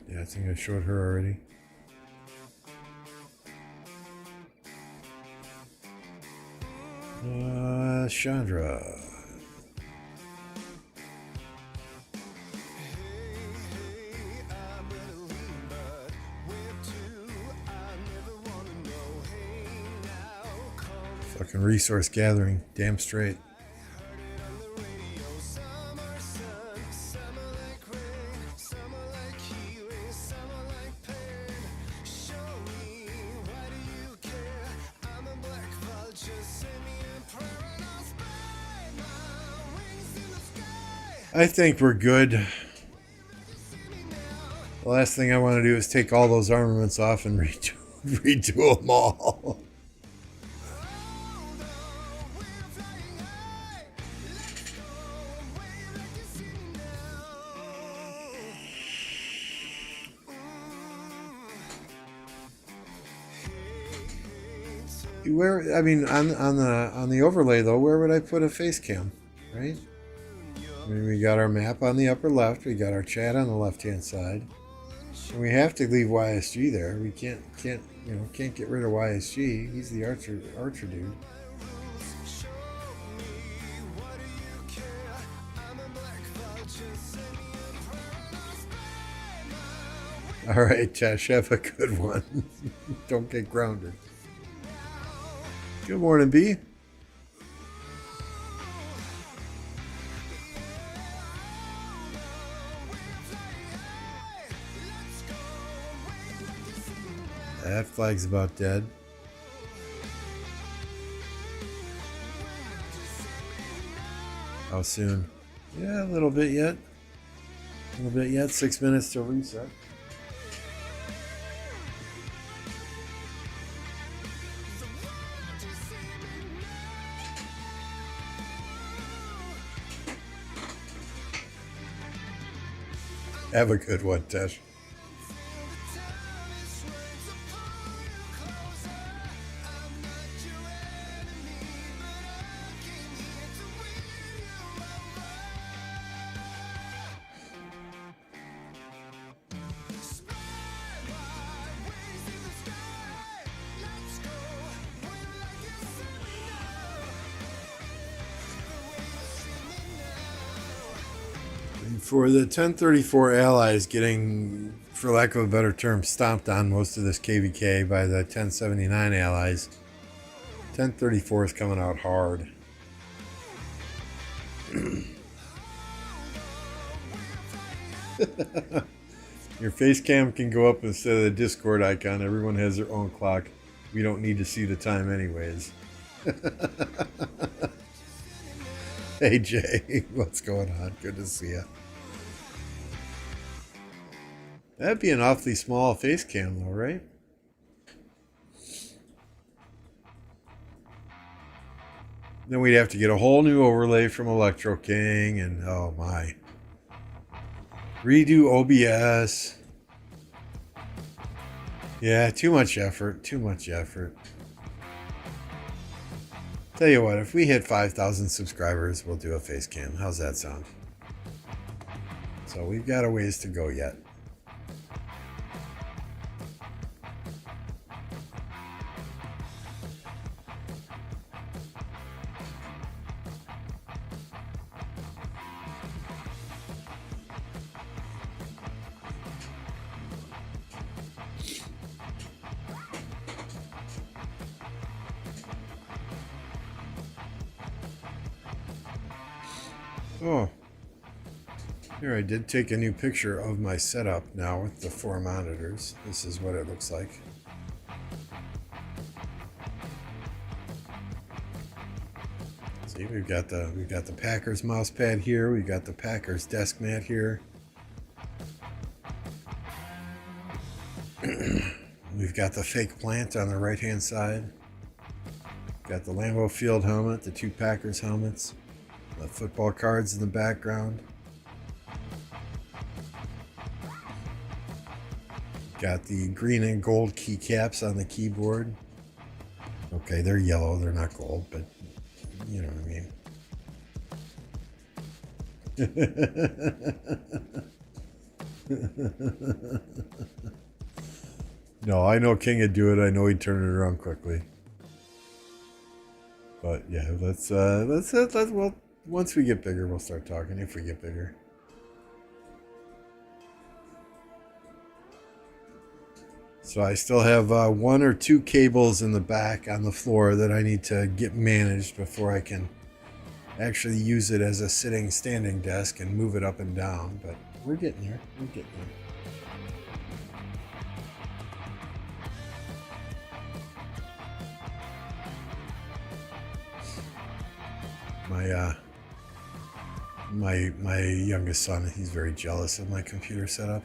Yeah, I think I showed her already. Chandra. Fucking resource gathering, damn straight. I think we're good. The last thing I want to do is take all those armaments off and redo them all. Where, I mean, on the overlay though, where would I put a face cam? right? I mean, we got our map on the upper left. We got our chat on the left-hand side. And we have to leave YSG there. We can't get rid of YSG. He's the archer dude. All right, Tesh, have a good one. Don't get grounded. Good morning, B. That flag's about dead. How soon? Yeah, a little bit yet. 6 minutes till reset. Have a good one, Tesh. For the 1034 allies getting, for lack of a better term, stomped on most of this KvK by the 1079 allies, 1034 is coming out hard. Your face cam can go up instead of the Discord icon. Everyone has their own clock. We don't need to see the time anyways. Hey Jay, what's going on? Good to see you. That'd be an awfully small face cam though, right? Then we'd have to get a whole new overlay from Electro King and oh my. Redo OBS. Yeah, too much effort. Tell you what, if we hit 5,000 subscribers, we'll do a face cam. How's that sound? So we've got a ways to go yet. Oh, here I did take a new picture of my setup now with the 4 monitors. This is what it looks like. See, we've got the Packers mouse pad here. We've got the Packers desk mat here. We've got the fake plant on the right hand side. Got the Lambeau Field helmet, the 2 Packers helmets. The football cards in the background. Got the green and gold keycaps on the keyboard. Okay, they're yellow, they're not gold, but you know what I mean. No, I know King would do it. I know he'd turn it around quickly. But yeah, let's well, once we get bigger, we'll start talking, if we get bigger. So I still have 1 or 2 cables in the back on the floor that I need to get managed before I can actually use it as a standing desk and move it up and down. But we're getting there. My youngest son, he's very jealous of my computer setup.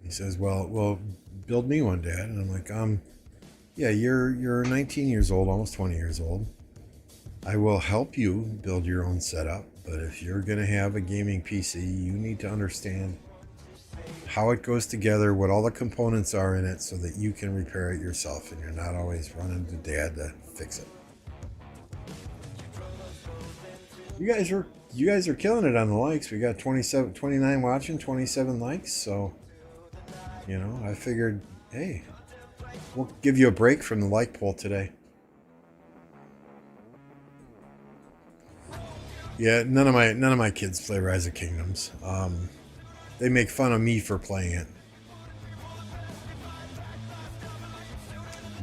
He says, well, build me one, Dad. And I'm like, yeah, you're 19 years old, almost 20 years old. I will help you build your own setup, but if you're going to have a gaming PC, you need to understand how it goes together, what all the components are in it, so that you can repair it yourself and you're not always running to dad to fix it. You guys are killing it on the likes. We got 29 watching, 27 likes, so I figured, hey, we'll give you a break from the like poll today. Yeah, none of my kids play Rise of Kingdoms. They make fun of me for playing it.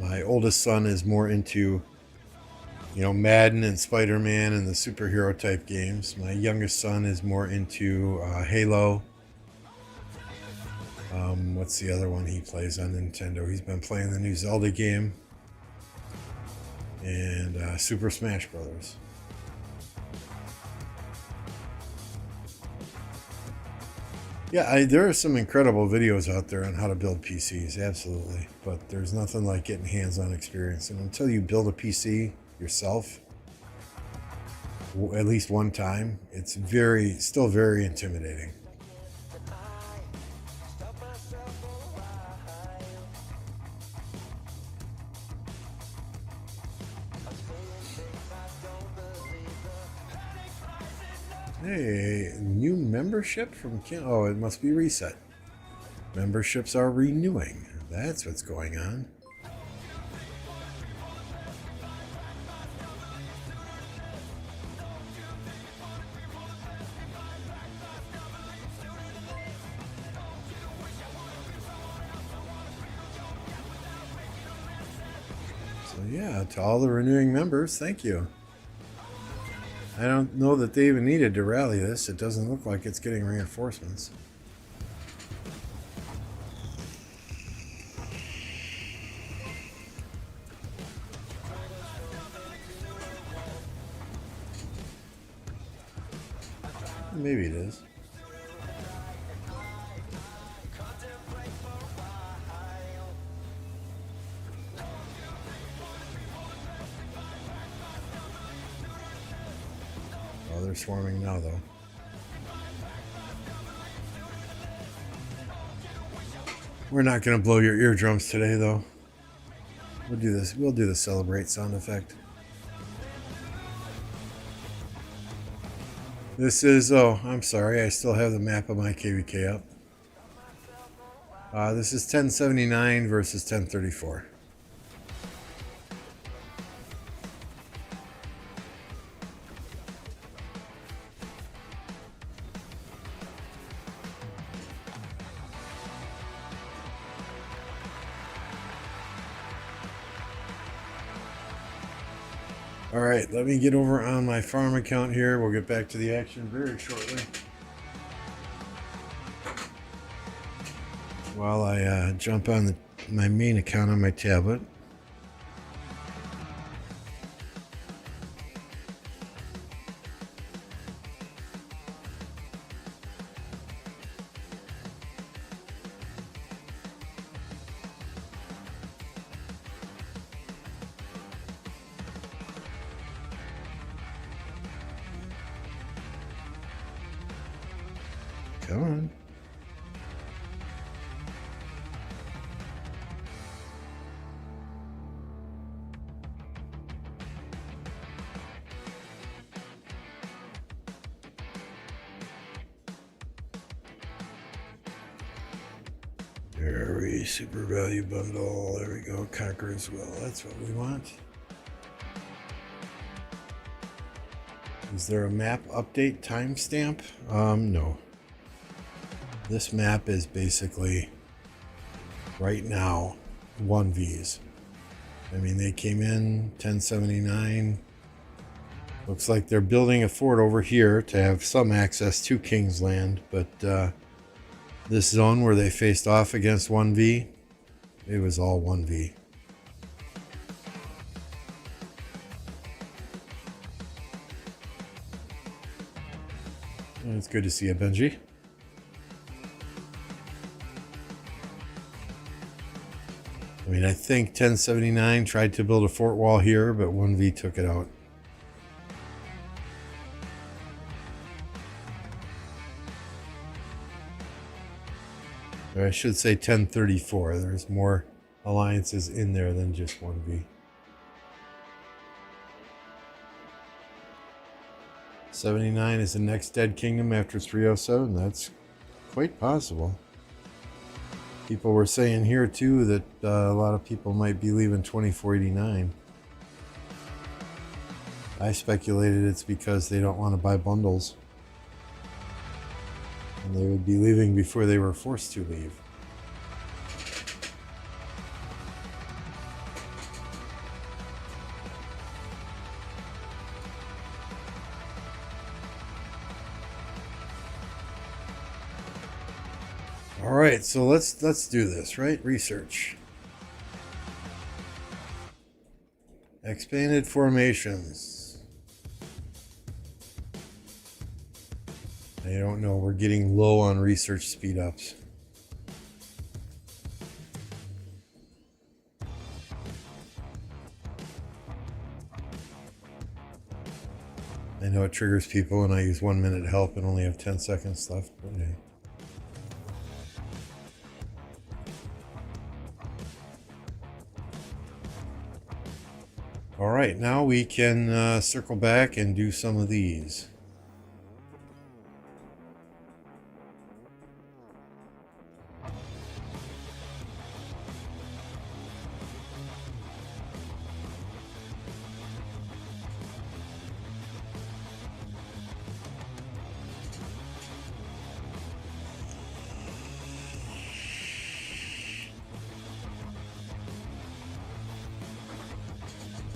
My oldest son is more into, Madden and Spider-Man and the superhero type games. My youngest son is more into Halo. What's the other one he plays on Nintendo? He's been playing the new Zelda game and Super Smash Brothers. Yeah, there are some incredible videos out there on how to build PCs, absolutely. But there's nothing like getting hands-on experience. And until you build a PC yourself, at least one time, it's still very intimidating. Hey, new membership from Kim. Oh, it must be reset. Memberships are renewing. That's what's going on. So yeah, to all the renewing members, thank you. I don't know that they even needed to rally this. It doesn't look like it's getting reinforcements. Maybe it is. Oh, they're swarming now, though. We're not going to blow your eardrums today, though. We'll do this. We'll do the celebrate sound effect. This is, oh, I'm sorry. I still have the map of my KvK up. This is 1079 versus 1034. All right, let me get over on my farm account here. We'll get back to the action very shortly. While I jump on my main account on my tablet. Come on. There we super value bundle. There we go. Conqueror's Will. That's what we want. Is there a map update timestamp? No. This map is basically right now 1Vs. I mean, they came in 1079. Looks like they're building a fort over here to have some access to Kingsland, but this zone where they faced off against 1V, it was all 1V. And it's good to see you, Benji. I mean, I think 1079 tried to build a fort wall here, but 1V took it out. I should say 1034. There's more alliances in there than just 1V. 79 is the next dead kingdom after 307. That's quite possible. People were saying here too that a lot of people might be leaving 2489. I speculated it's because they don't want to buy bundles. And they would be leaving before they were forced to leave. All right, so let's do this, right? Research. Expanded formations. I don't know, we're getting low on research speed ups. I know it triggers people and I use 1 minute help and only have 10 seconds left, but hey. All right, now we can circle back and do some of these.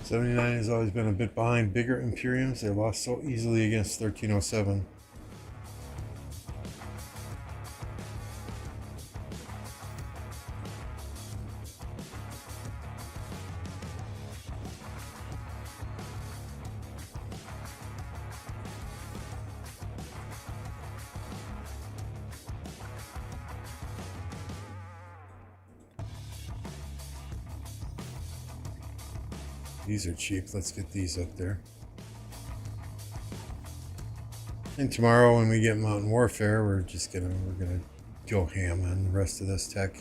'79 has always been a bit behind bigger Imperiums. They lost so easily against 1307. These are cheap. Let's get these up there. And tomorrow when we get Mountain Warfare, we're gonna go ham on the rest of this tech.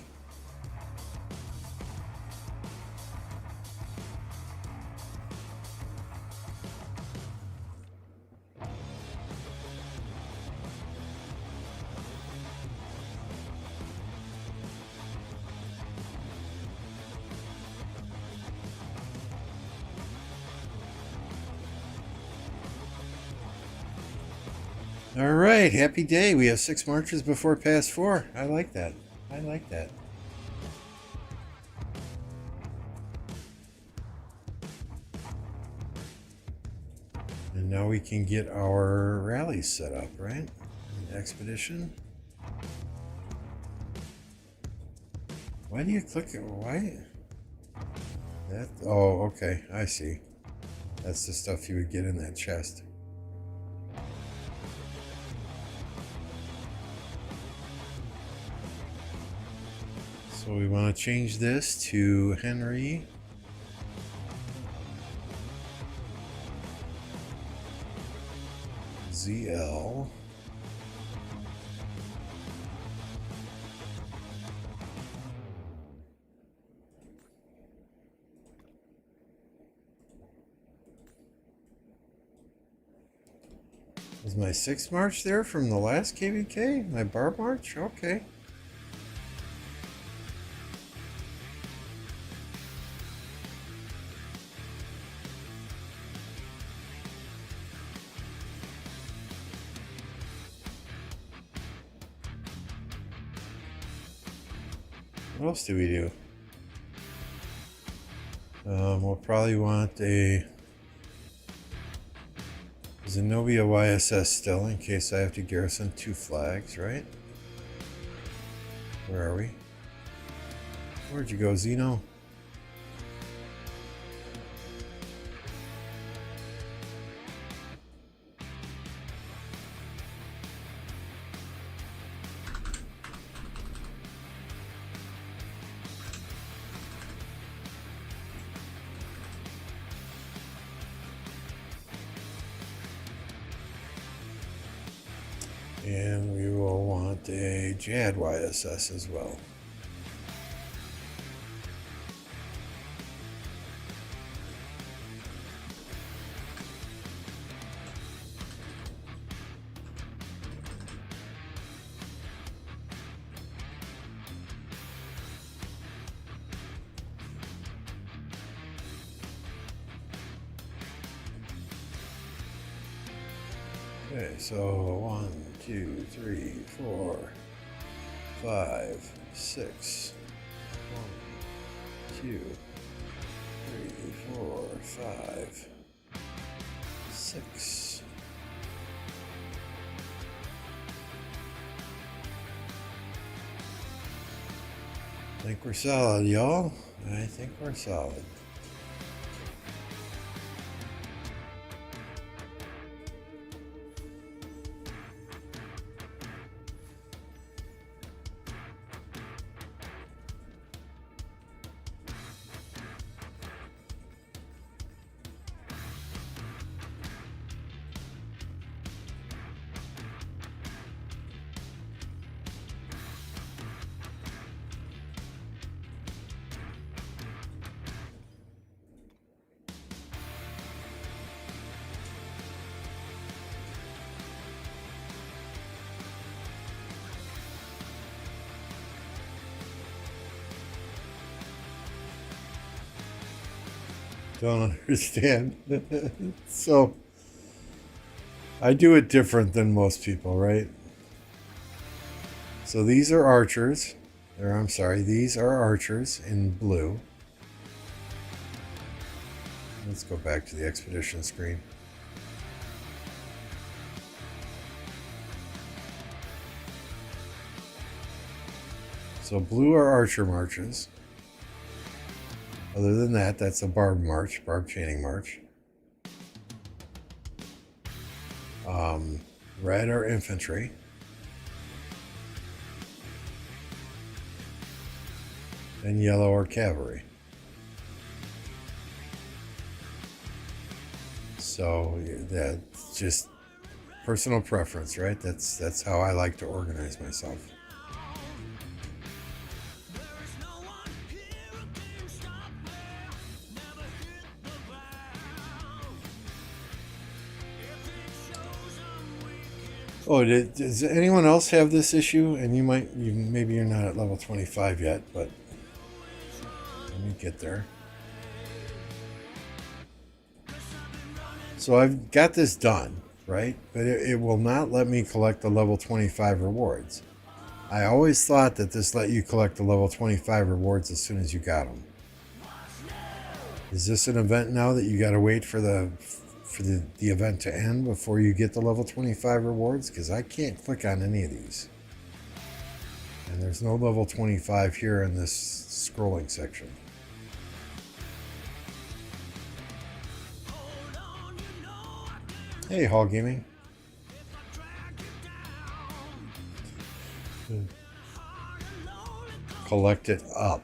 All right, happy day. We have 6 marches before pass 4. I like that. I like that. And now we can get our rallies set up, right? An expedition. Why do you click it? Why? That? Oh, okay. I see. That's the stuff you would get in that chest. So we want to change this to Henry. ZL. Was my 6th march there from the last KvK? My bar march? Okay. What else do we do? We'll probably want a Zenobia YSS still in case I have to garrison 2 flags, right? Where are we? Where'd you go, Zeno? And we will want a JAD YSS as well. Okay, so 1, 2, 3, 4, 5, 6. 1, 2, 3, 4, 5, 6. I think we're solid, y'all. I think we're solid. Don't understand. So I do it different than most people, right? So these are archers, or I'm sorry, these are archers in blue. Let's go back to the expedition screen. So blue are archer marches. Other than that, that's a barb march, barb chaining march. Red are infantry. And yellow are cavalry. So that's just personal preference, right? That's how I like to organize myself. Oh, does anyone else have this issue? And maybe you're not at level 25 yet, but let me get there. So I've got this done, right? But it will not let me collect the level 25 rewards. I always thought that this let you collect the level 25 rewards as soon as you got them. Is this an event now that you got to wait for the event to end before you get the level 25 rewards? Because I can't click on any of these. And there's no level 25 here in this scrolling section. Hey, Hall Gaming. Collect it up.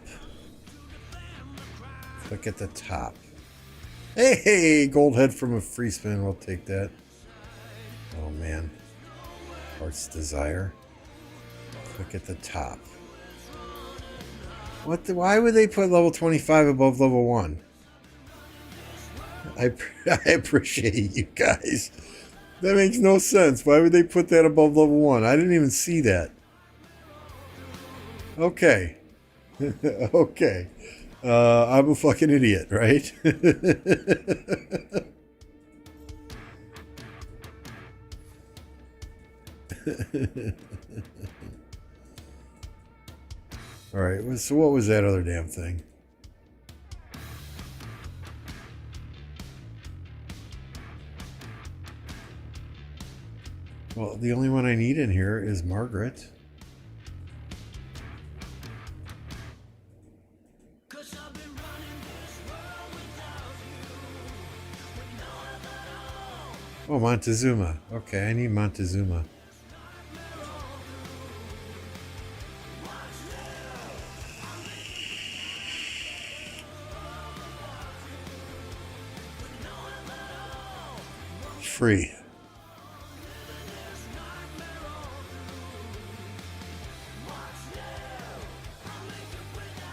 Click at the top. Hey, gold head from a free spin. We'll take that. Oh, man. Heart's Desire. Click at the top. Why would they put level 25 above level 1? I appreciate you guys. That makes no sense. Why would they put that above level 1? I didn't even see that. Okay. Okay. I'm a fucking idiot, right? All right, so what was that other damn thing? Well, the only one I need in here is Margaret. Oh, Montezuma. Okay, I need Montezuma. Free.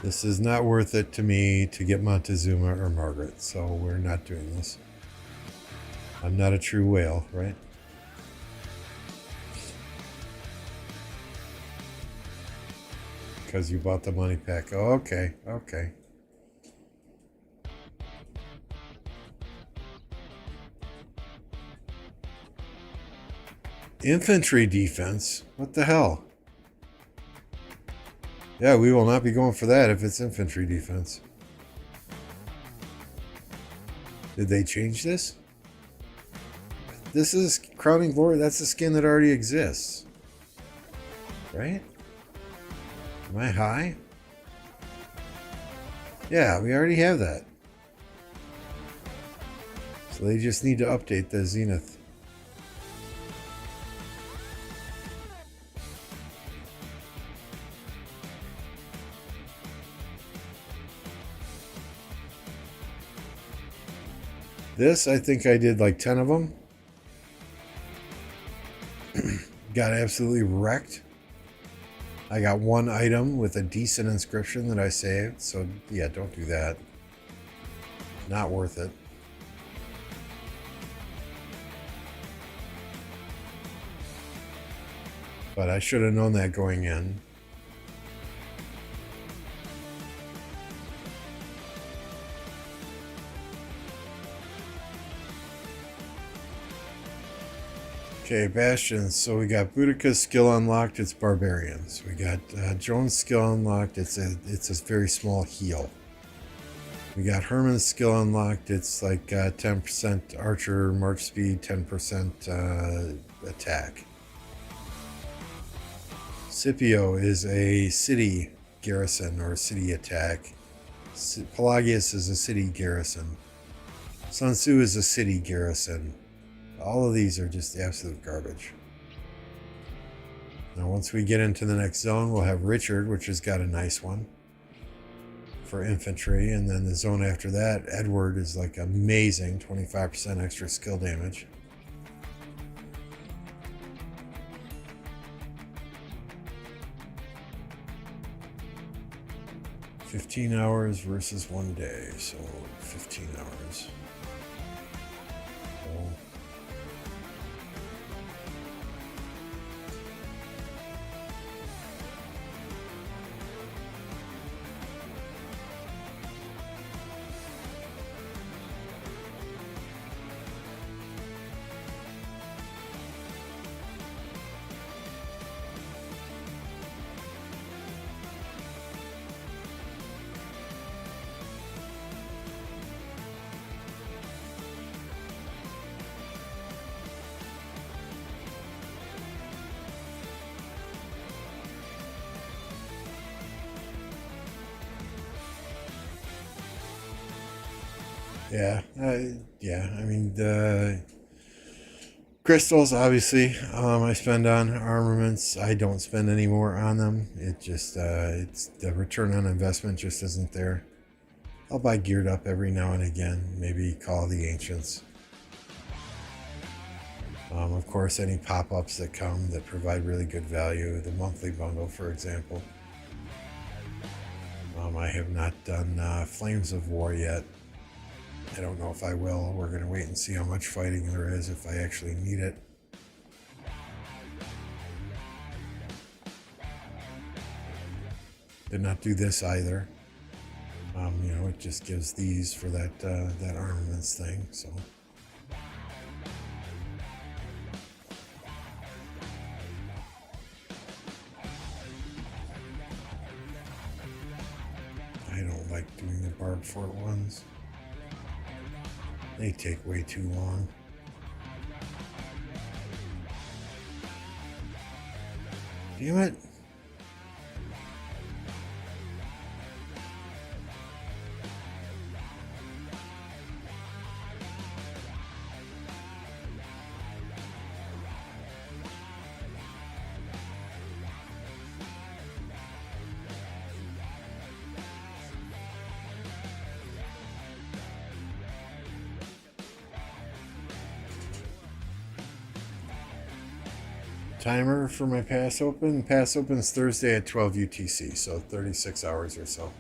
This is not worth it to me to get Montezuma or Margaret, so we're not doing this. I'm not a true whale, right? Because you bought the money pack. Oh, okay, okay. Infantry defense? What the hell? Yeah, we will not be going for that if it's infantry defense. Did they change this? This is Crowning Glory. That's a skin that already exists. Right? Am I high? Yeah, we already have that. So they just need to update the Zenith. This, I think I did like 10 of them. Got absolutely wrecked. I got one item with a decent inscription that I saved. So yeah, don't do that. Not worth it. But I should have known that going in. Okay, Bastions. So we got Boudica's skill unlocked. It's Barbarians. We got Joan's skill unlocked. It's a very small heal. We got Herman's skill unlocked. It's like 10% archer, march speed, 10% attack. Scipio is a city garrison or city attack. Pelagius is a city garrison. Sun Tzu is a city garrison. All of these are just absolute garbage. Now once we get into the next zone, we'll have Richard, which has got a nice one for infantry, and then the zone after that, Edward is like amazing, 25% extra skill damage. $15 hours versus 1 day, so 15 hours. So yeah, I mean, the crystals, obviously, I spend on armaments. I don't spend any more on them. It just, it's the return on investment just isn't there. I'll buy geared up every now and again, maybe Call of the Ancients. Of course, any pop-ups that come that provide really good value, the monthly bundle, for example. I have not done Flames of War yet. I don't know if I will. We're going to wait and see how much fighting there is if I actually need it. Did not do this either. You know, it just gives these for that that armaments thing. So I don't like doing the Barb Fort ones. They take way too long. Damn it. Timer for my pass open. Pass opens Thursday at 12 UTC, so 36 hours or so.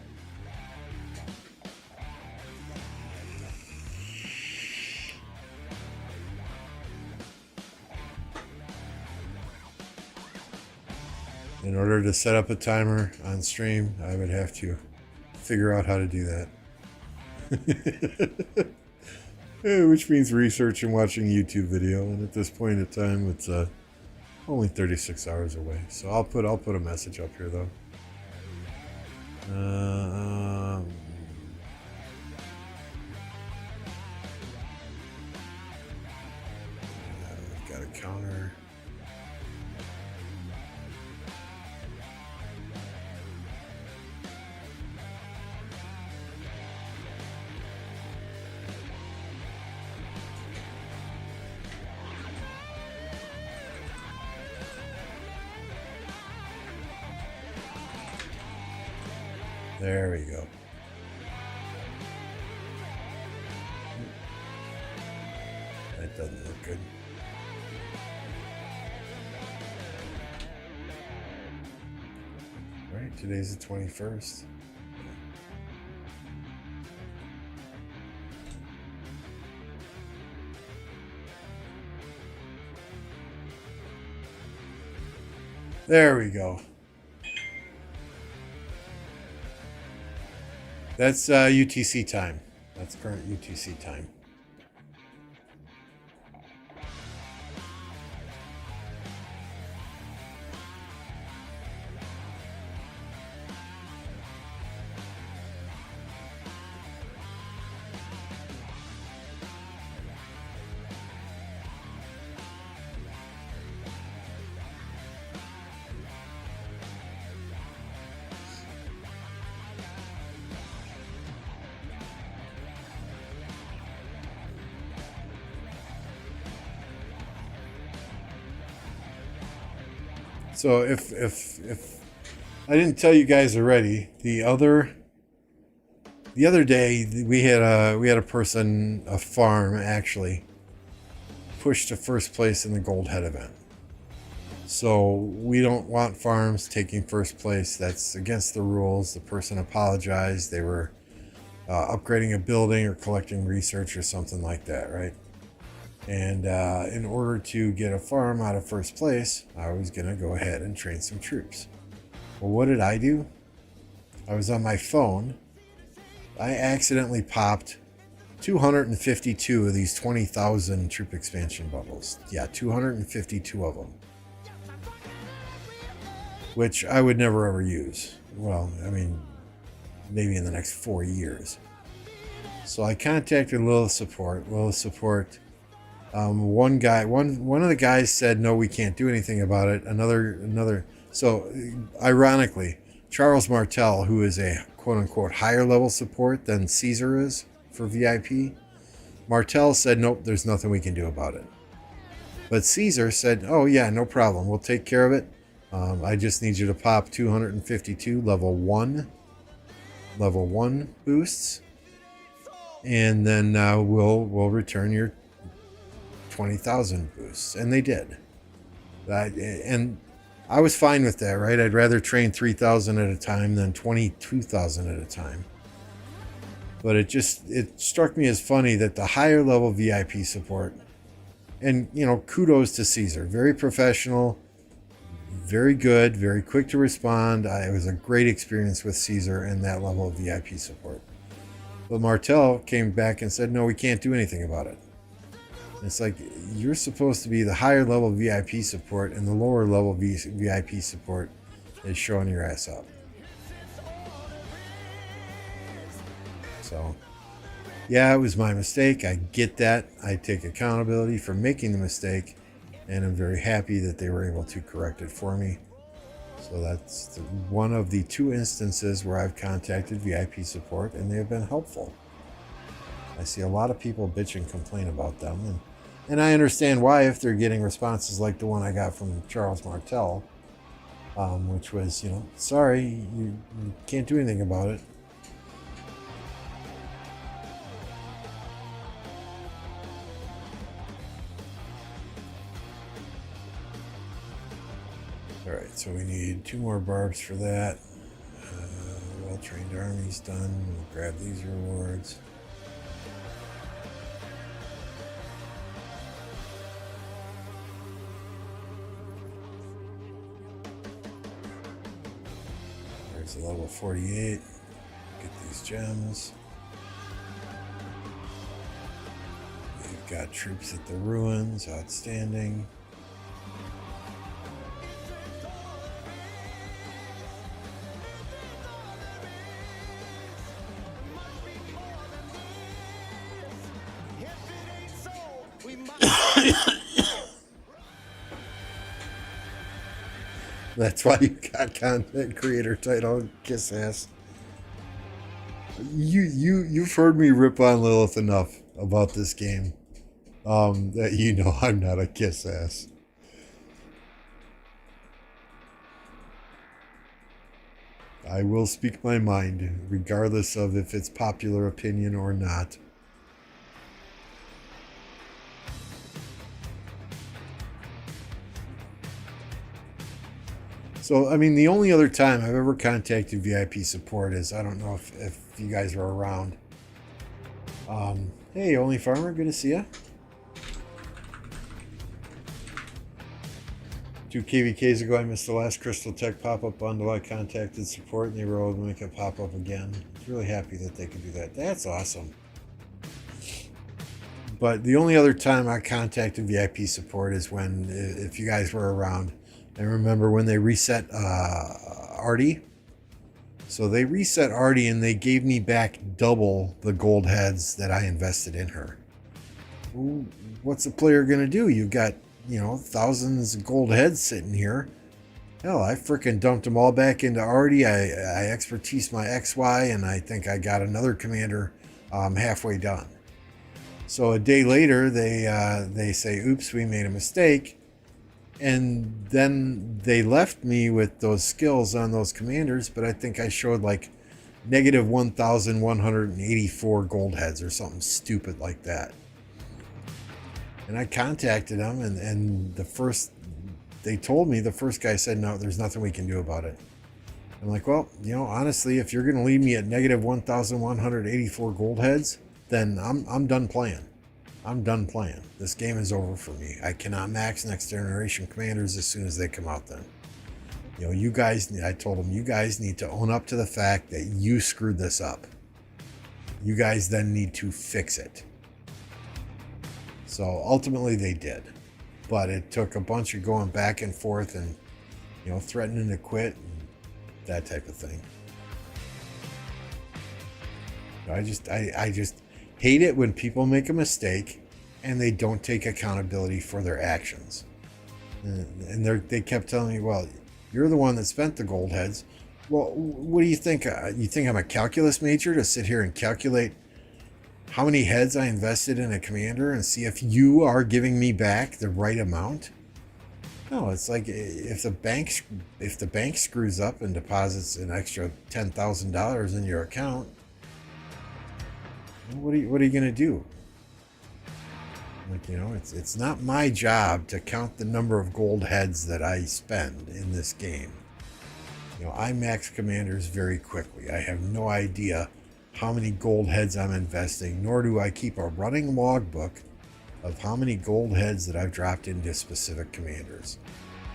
In order to set up a timer on stream, I would have to figure out how to do that. Which means research and watching a YouTube video, and at this point in time, it's only 36 hours away. So I'll put a message up here though. I've got a counter. There we go. That doesn't look good. All right, today's the 21st. There we go. That's UTC time. That's current UTC time. So if I didn't tell you guys already, the other day we had a person, a farm actually, pushed to first place in the Gold Head event. So we don't want farms taking first place. That's against the rules. The person apologized. They were upgrading a building or collecting research or something like that, right? And in order to get a farm out of first place, I was going to go ahead and train some troops. Well, what did I do? I was on my phone. I accidentally popped 252 of these 20,000 troop expansion bubbles. Yeah, 252 of them. Which I would never ever use. Well, I mean, maybe in the next 4 years. So I contacted Lilith Support. Lilith Support... one of the guys said, no, we can't do anything about it. So ironically, Charles Martel, who is a quote unquote higher level support than Caesar is for VIP, Martel said, nope, there's nothing we can do about it. But Caesar said, oh yeah, no problem. We'll take care of it. I just need you to pop 252 level one boosts. And then we'll return your 20,000 boosts, and they did. And I was fine with that, right? I'd rather train 3,000 at a time than 22,000 at a time. But it struck me as funny that the higher level VIP support, and kudos to Caesar, very professional, very good, very quick to respond. It was a great experience with Caesar and that level of VIP support. But Martel came back and said, no, we can't do anything about it. It's like, you're supposed to be the higher level VIP support, and the lower level VIP support is showing your ass up. So, yeah, it was my mistake. I get that. I take accountability for making the mistake, and I'm very happy that they were able to correct it for me. So that's one of the 2 instances where I've contacted VIP support, and they have been helpful. I see a lot of people bitch and complain about them, and I understand why if they're getting responses like the one I got from Charles Martel, which was, sorry, you can't do anything about it. All right, so we need 2 more barbs for that. Well-trained army's done. We'll grab these rewards. level 48. Get these gems. We've got troops at the ruins. Outstanding. That's why you got content creator title, kiss ass. You've heard me rip on Lilith enough about this game that you know I'm not a kiss ass. I will speak my mind, regardless of if it's popular opinion or not. So, I mean, the only other time I've ever contacted VIP support is, I don't know if you guys were around. Hey, Only Farmer, good to see ya. 2 KvKs ago, I missed the last Crystal Tech pop-up bundle. I contacted support, and they were able to make it pop up again. I was really happy that they could do that. That's awesome. But the only other time I contacted VIP support is when, if you guys were around, and remember when they reset Artie. So they reset Artie and they gave me back double the gold heads that I invested in her. Ooh, what's the player gonna do? You've got, you know, thousands of gold heads sitting here. Hell, I freaking dumped them all back into Artie. I expertise my XY, and I think I got another commander halfway done. So a day later, they say, oops, we made a mistake. And then they left me with those skills on those commanders, but I think I showed like negative 1,184 gold heads or something stupid like that. And I contacted them, and they told me, the first guy said, no, there's nothing we can do about it. I'm like, well, you know, honestly, if you're going to leave me at negative 1,184 gold heads, then I'm done playing. I'm done playing. This game is over for me. I cannot max next generation commanders as soon as they come out then. You know, you guys, I told them, you guys need to own up to the fact that you screwed this up. You guys then need to fix it. So ultimately they did. But it took a bunch of going back and forth and, you know, threatening to quit and that type of thing. I just hate it when people make a mistake and they don't take accountability for their actions. And they kept telling me, well, you're the one that spent the gold heads. Well, what do you think? You think I'm a calculus major to sit here and calculate how many heads I invested in a commander and see if you are giving me back the right amount? No, it's like if the bank screws up and deposits an extra $10,000 in your account, what are you going to do? Like, you know, it's not my job to count the number of gold heads that I spend in this game. You know, I max commanders very quickly. I have no idea how many gold heads I'm investing, nor do I keep a running logbook of how many gold heads that I've dropped into specific commanders.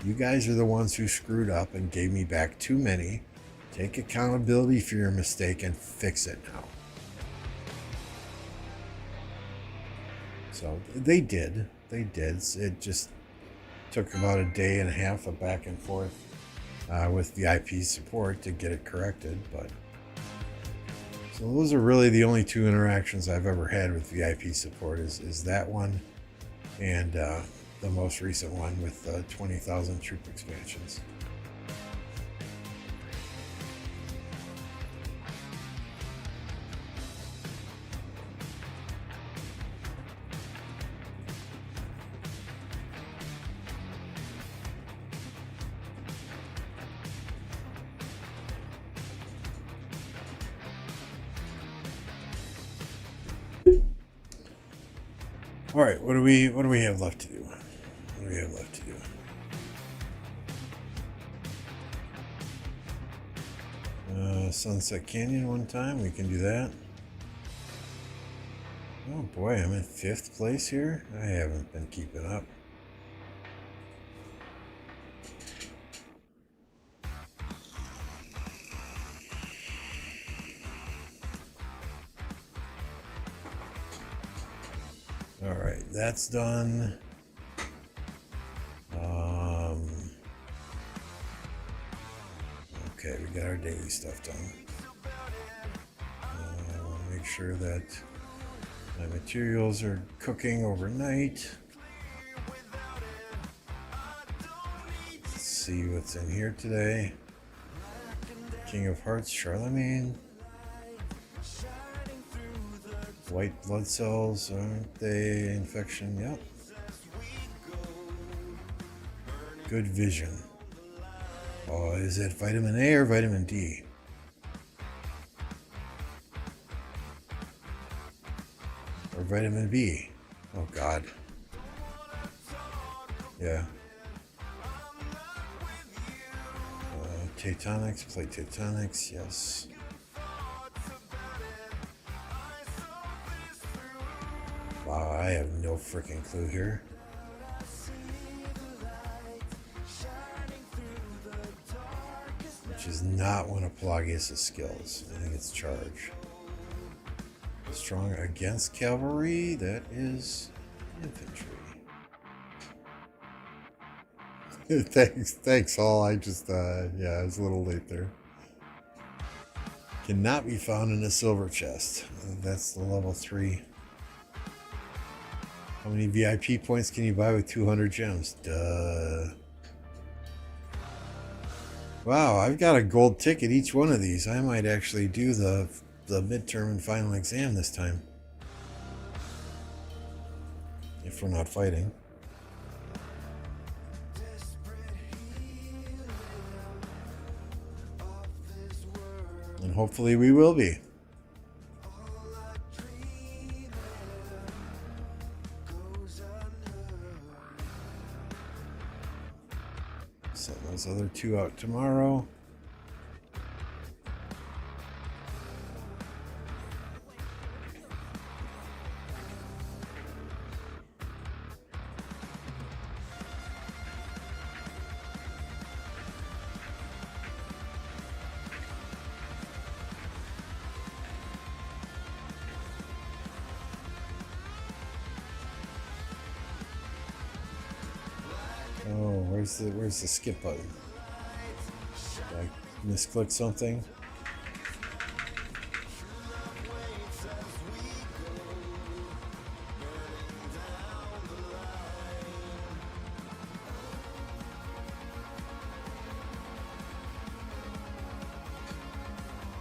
You guys are the ones who screwed up and gave me back too many. Take accountability for your mistake and fix it now. So they did. It just took about a day and a half of back and forth with VIP support to get it corrected. But so those are really the only two interactions I've ever had with VIP support is that one and the most recent one with 20,000 troop expansions. All right, what do we have left to do? What do we have left to do? Sunset Canyon one time, we can do that. Oh boy, I'm in 5th place here. I haven't been keeping up. All right, that's done. Okay, we got our daily stuff done. Make sure that my materials are cooking overnight. Let's see what's in here today. King of Hearts, Charlemagne. White blood cells, aren't they? Infection, yep. Good vision. Oh, is it vitamin A or vitamin D? Or vitamin B? Oh, God. Yeah. Tectonics, plate tectonics, yes. Wow, I have no freaking clue here. Which is not one of Pelagius' skills. I think it's charge. Strong against cavalry, that is infantry. Thanks all. I just, yeah, I was a little late there. Cannot be found in a silver chest. That's the level 3. How many VIP points can you buy with 200 gems? Duh. Wow, I've got a gold ticket each one of these. I might actually do the midterm and final exam this time. If we're not fighting. And hopefully we will be. Send those other 2 out tomorrow. Oh, where's the skip button? Did I misclick something?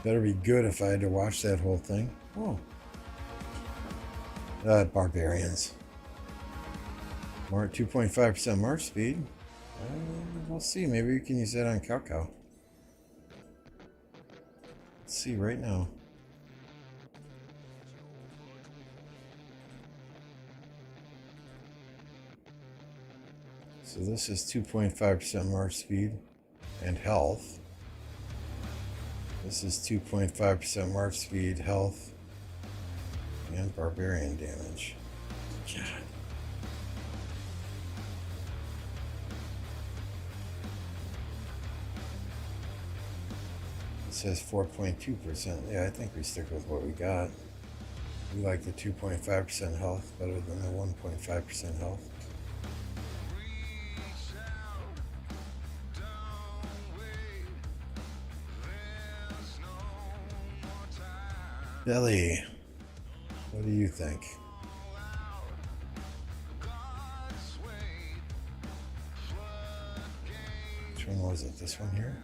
Better be good if I had to watch that whole thing. Oh. Barbarians. More at 2.5% march speed. We'll see. Maybe we can use that on KvK. Let's see right now. So this is 2.5% march speed and health. This is 2.5% march speed, health, and barbarian damage. God. It says 4.2%. Yeah, I think we stick with what we got. We like the 2.5% health better than the 1.5% health. Billy, what do you think? Which one was it? This one here?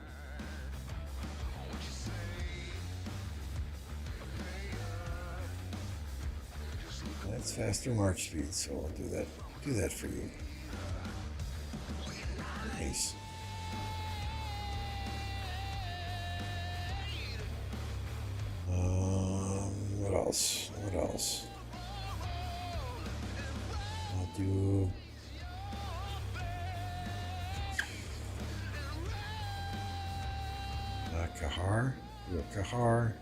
That's faster march speed, so I'll do that for you. Nice. What else? I'll do Kahar. Do a Kahar.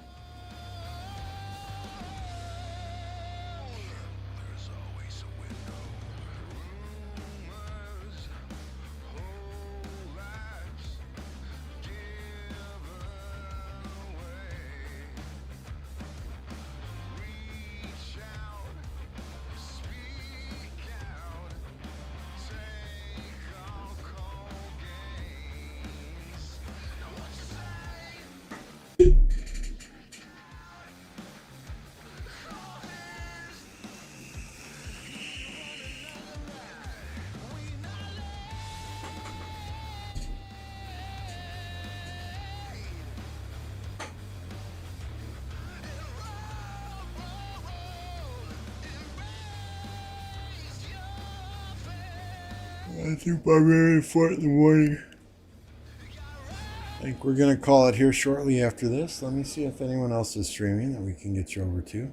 I think barbarian fort in the morning. I think we're going to call it here shortly after this. Let me see if anyone else is streaming that we can get you over to.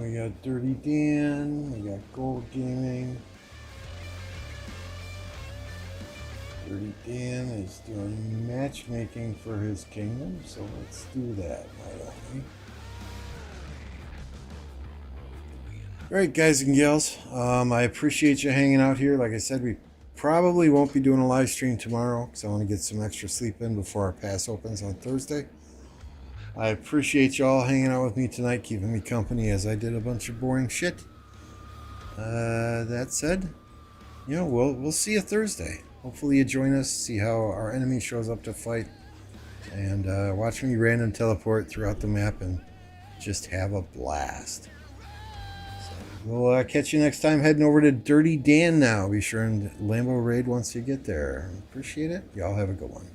We got Dirty Dan, we got Gold Gaming. Dirty Dan is doing matchmaking for his kingdom, so let's do that, why don't we? Alright guys and gals, I appreciate you hanging out here. Like I said, we probably won't be doing a live stream tomorrow because I want to get some extra sleep in before our pass opens on Thursday. I appreciate y'all hanging out with me tonight, keeping me company as I did a bunch of boring shit. That said, you know, we'll see you Thursday. Hopefully you join us, see how our enemy shows up to fight, and watch me random teleport throughout the map and just have a blast. So we'll catch you next time heading over to Dirty Dan now. Be sure and Lambo raid once you get there. Appreciate it. Y'all have a good one.